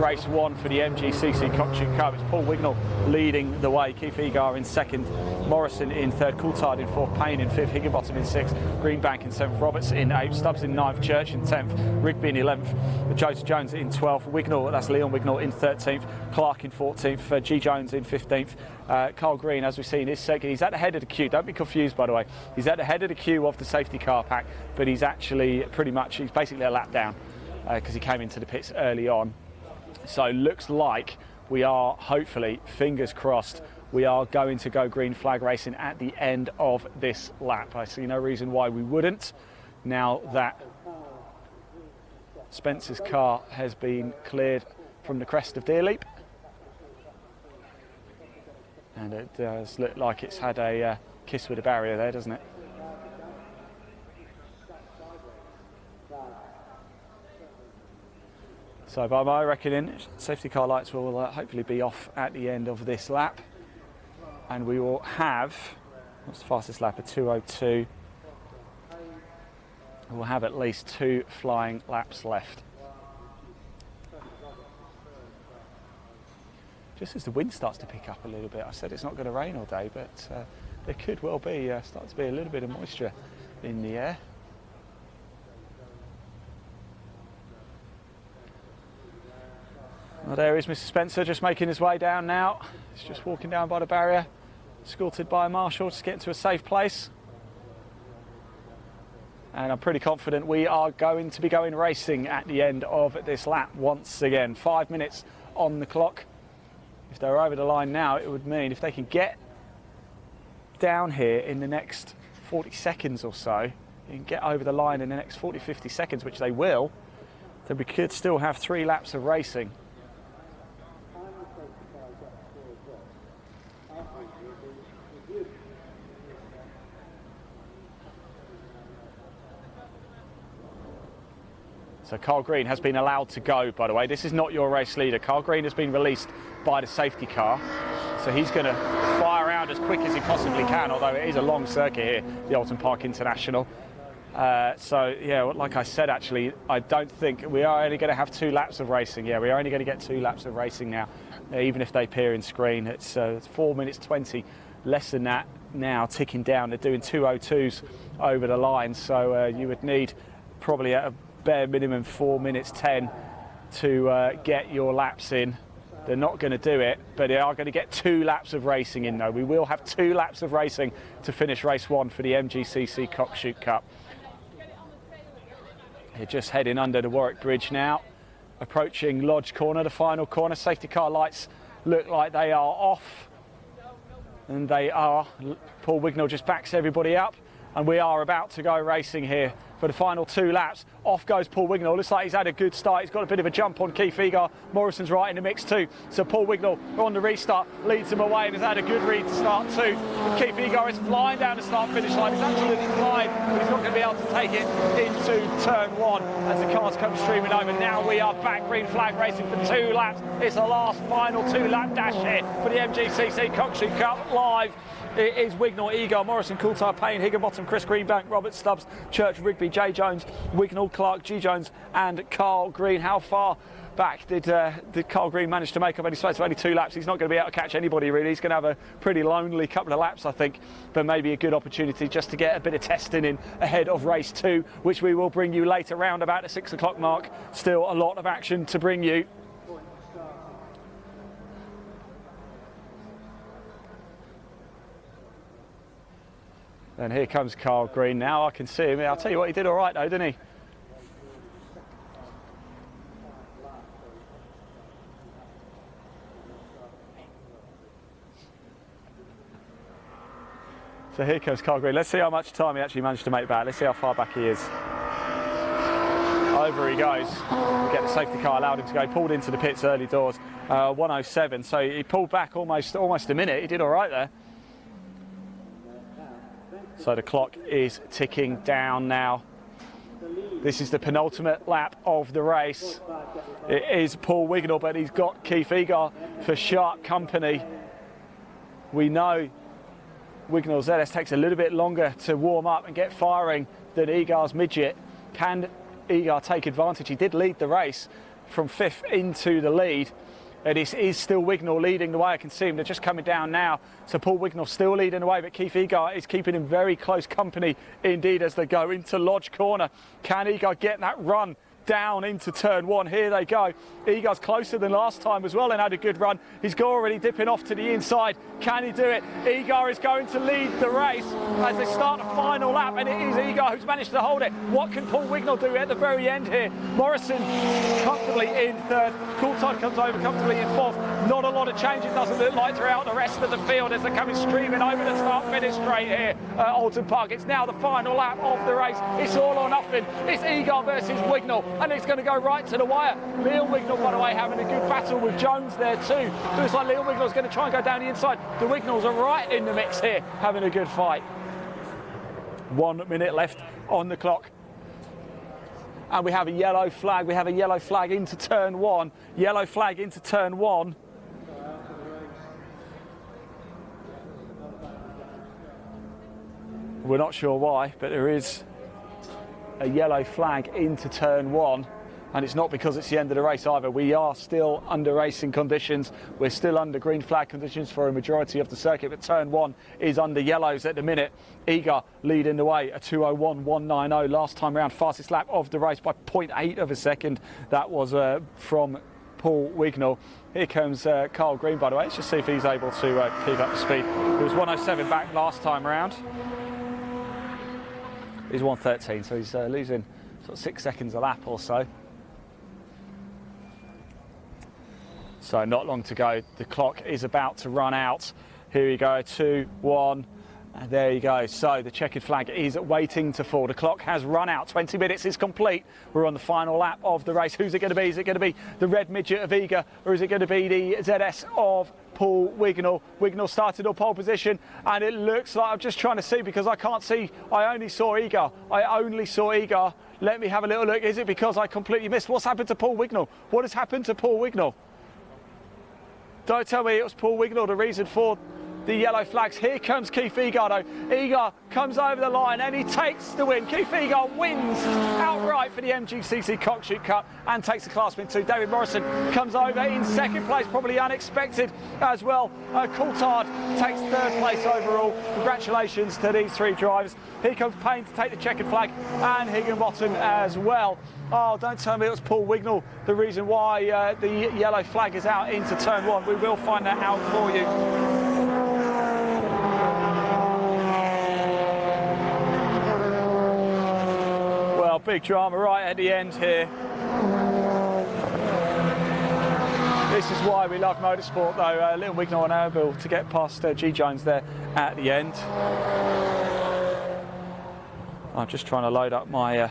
race 1 for the MGCC Cockshoot Cup. It's Paul Wignall leading the way, Keith Egar in 2nd, Morrison in 3rd, Coulthard in 4th, Payne in 5th, Higginbottom in 6th, Greenbank in 7th, Roberts in 8th, Stubbs in 9th, Church in 10th, Rigby in 11th, Joseph Jones in 12th, Wignall, that's Leon Wignall in 13th, Clark in 14th, G Jones in 15th, Carl Green, as we've seen, is 2nd. He's at the head of the queue. Don't be confused, by the way. He's at the head of the queue of the safety car pack, but he's actually he's basically a lap down because he came into the pits early on. So looks like we are, hopefully, fingers crossed, we are going to go green flag racing at the end of this lap. I see no reason why we wouldn't, now that Spencer's car has been cleared from the crest of Deerleap. And it does look like it's had a kiss with a barrier there, doesn't it? So by my reckoning, safety car lights will hopefully be off at the end of this lap. And we will have, what's the fastest lap, a 2:02. We'll have at least 2 flying laps left. Just as the wind starts to pick up a little bit. I said it's not going to rain all day, but there could well be, start to be a little bit of moisture in the air. Well, there is Mr. Spencer just making his way down now. He's just walking down by the barrier, escorted by a marshal to get to a safe place. And I'm pretty confident we are going to be going racing at the end of this lap once again. 5 minutes on the clock. If they're over the line now, it would mean if they can get down here in the next 40 seconds or so, you can get over the line in the next 40, 50 seconds, which they will, then we could still have 3 laps of racing. So Carl Green has been allowed to go, by the way. This is not your race leader. Carl Green has been released by the safety car. So he's going to fire around as quick as he possibly can, although it is a long circuit here, the Oulton Park International. So, yeah, like I said, actually, I don't think we are only going to have 2 laps of racing. Yeah, we are only going to get 2 laps of racing now, even if they appear in screen. It's 4 minutes 20, less than that now, ticking down. They're doing 2:02s over the line, so you would need probably at a bare minimum 4 minutes 10 to get your laps in. They're not going to do it, but they are going to get 2 laps of racing in, though. We will have 2 laps of racing to finish race 1 for the MGCC Cockshoot Cup. They're just heading under the Warwick Bridge now, approaching Lodge Corner, the final corner. Safety car lights look like they are off, and they are. Paul Wignall just backs everybody up, and we are about to go racing here for the final 2 laps. Off goes Paul Wignall. Looks like he's had a good start. He's got a bit of a jump on Keith Egar. Morrison's right in the mix too. So Paul Wignall on the restart leads him away and has had a good restart too. Keith Egar is flying down the start-finish line. He's absolutely flying, but he's not going to be able to take it into turn 1 as the cars come streaming over. Now we are back green flag racing for 2 laps. It's the last final 2-lap dash here for the MGCC Cockshoot Cup live. It is Wignall, Egar, Morrison, Coulthard, Payne, Higginbottom, Chris Greenbank, Robert Stubbs, Church, Rigby, J Jones, Wignall, Clark, G Jones and Carl Green. How far back. Did Carl Green manage to make up any space? Only 2 laps. He's not going to be able to catch anybody really. He's going to have a pretty lonely couple of laps, I think, but maybe a good opportunity just to get a bit of testing in ahead of race 2, which we will bring you later round about the 6 o'clock mark. Still a lot of action to bring you. And here comes Carl Green now. I can see him. I'll tell you what, he did all right though, didn't he? So here comes Carl Green. Let's see how much time he actually managed to make back. Let's see how far back he is. Over he goes. We get the safety car, allowed him to go. He pulled into the pits early doors, 107. So he pulled back almost a minute. He did all right there. So the clock is ticking down now. This is the penultimate lap of the race. It is Paul Wignall, but he's got Keith Egar for sharp company. We know Wignall's ZS takes a little bit longer to warm up and get firing than Egar's midget. Can Egar take advantage? He did lead the race from 5th into the lead. And it is still Wignall leading the way. I can see him. They're just coming down now. So Paul Wignall still leading the way, but Keith Egar is keeping him very close company indeed as they go into Lodge Corner. Can Egar get that run down into turn 1? Here they go. Egar's closer than last time as well and had a good run. He's already dipping off to the inside. Can he do it? Egar is going to lead the race as they start the final lap, and it is Egar who's managed to hold it. What can Paul Wignall do at the very end here? Morrison comfortably in 3rd. Coulthard comes over comfortably in 4th. Not a lot of change, it doesn't look like, throughout the rest of the field as they're coming streaming over the start-finish straight here at Oulton Park. It's now the final lap of the race. It's all or nothing. It's Egar versus Wignall, and it's going to go right to the wire. Liam Wignall, by the way, having a good battle with Jones there too. Looks like Liam Wignall's going to try and go down the inside. The Wignalls are right in the mix here, having a good fight. 1 minute left on the clock. And we have a yellow flag. We have a yellow flag into turn 1. Yellow flag into turn 1. We're not sure why, but there is a yellow flag into turn 1. And it's not because it's the end of the race either. We are still under racing conditions. We're still under green flag conditions for a majority of the circuit, but turn 1 is under yellows at the minute. Egar leading the way, a 2:01.190 last time round, fastest lap of the race by 0.8 of a second. That was from Paul Wignall. Here comes Carl Green, by the way. Let's just see if he's able to keep up the speed. It was 1:07 back last time round. He's 1:13, so he's losing sort of 6 seconds a lap or so. So not long to go. The clock is about to run out. Here we go, 2, 1, and there you go. So the checkered flag is waiting to fall. The clock has run out. 20 minutes is complete. We're on the final lap of the race. Who's it going to be? Is it going to be the red midget of Egar, or is it going to be the ZS of Paul Wignall? Wignall started on pole position, and it looks like, I'm just trying to see because I can't see. I only saw Egar. Let me have a little look. Is it because I completely missed? What's happened to Paul Wignall? What has happened to Paul Wignall? Don't tell me it was Paul Wignall the reason for the yellow flags. Here comes Keith Egar though. Egar comes over the line and he takes the win. Keith Egar wins outright for the MGCC Cockshoot Cup and takes the class win too. David Morrison comes over in 2nd place, probably unexpected as well. Coulthard takes 3rd place overall. Congratulations to these 3 drivers. Here comes Payne to take the checkered flag, and Higginbottom as well. Oh, don't tell me it was Paul Wignall the reason why the yellow flag is out into turn 1. We will find that out for you. Well, big drama right at the end here. This is why we love motorsport though. Little Wignall unable to get past G. Jones there at the end. I'm just trying to load up my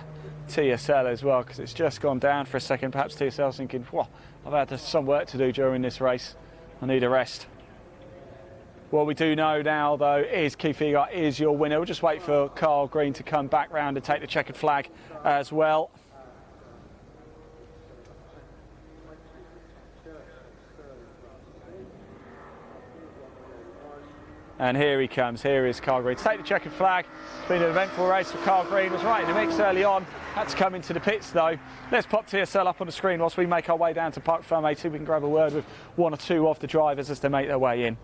TSL as well because it's just gone down for a second. Perhaps TSL's thinking, whoa, I've had some work to do during this race. I need a rest. What we do know now though is Keith Egar is your winner. We'll just wait for Carl Green to come back round and take the checkered flag as well. And here he comes, here is Carl Green to take the checkered flag. It's been an eventful race for Carl Green. Was right in the mix early on. had to come into the pits though. Let's pop TSL up on the screen whilst we make our way down to Park Firm 8. See if we can grab a word with one or two of the drivers as they make their way in.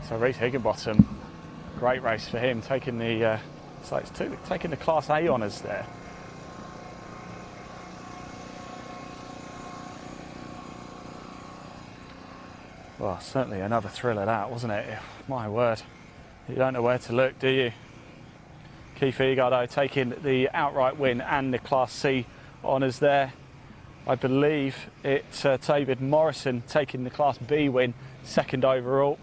So Reece Higginbottom, great race for him, taking the taking the Class A honours there. Well, certainly another thriller that, wasn't it? My word, you don't know where to look, do you? Keith Egardo taking the outright win and the Class C honours there. I believe it's David Morrison taking the Class B win, second overall.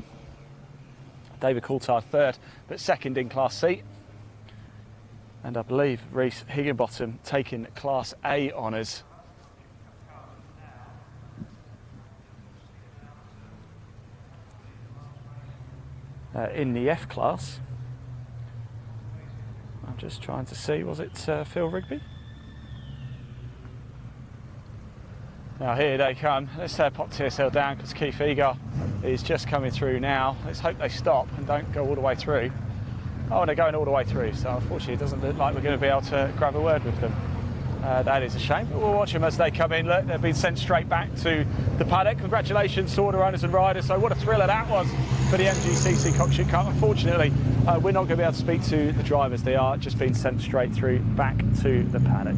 David Coulthard third, but second in Class C. And I believe Reece Higginbottom taking Class A honours. In the F class. I'm just trying to see, was it Phil Rigby? Now here they come. Let's pop TSL down because Keith Egar is just coming through now. Let's hope they stop and don't go all the way through. Oh, and they're going all the way through, so unfortunately it doesn't look like we're going to be able to grab a word with them. That is a shame, but we'll watch them as they come in. Look, they've been sent straight back to the paddock. Congratulations to all the owners and riders. So what a thriller that was for the MGCC Cockshoot Cup. Unfortunately, we're not going to be able to speak to the drivers. They are just being sent straight through back to the paddock.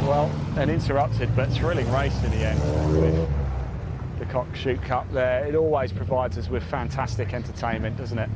Well, an interrupted but thrilling race in the end with the Cockshoot Cup there. It always provides us with fantastic entertainment, doesn't it?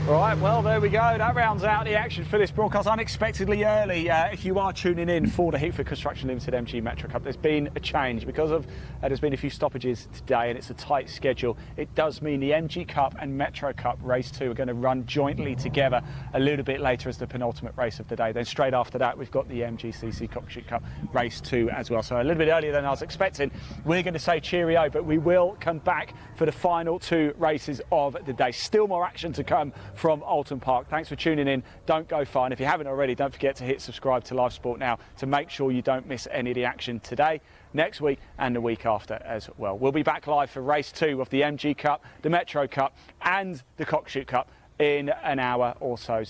Right, well, there we go. That rounds out the action for this broadcast unexpectedly early. If you are tuning in for the Hickford Construction Limited MG Metro Cup, there's been a change because of there's been a few stoppages today and it's a tight schedule. It does mean the MG Cup and Metro Cup Race 2 are going to run jointly together a little bit later as the penultimate race of the day. Then straight after that, we've got the MGCC Cockshoot Cup Race 2 as well. So a little bit earlier than I was expecting. We're going to say cheerio, but we will come back for the final two races of the day. Still more action to come from Oulton Park. Thanks for tuning in. Don't go far. And if you haven't already, don't forget to hit subscribe to Live Sport Now to make sure you don't miss any of the action today, next week and the week after as well. We'll be back live for Race 2 of the MG Cup, the Metro Cup and the Cockshoot Cup in an hour or so.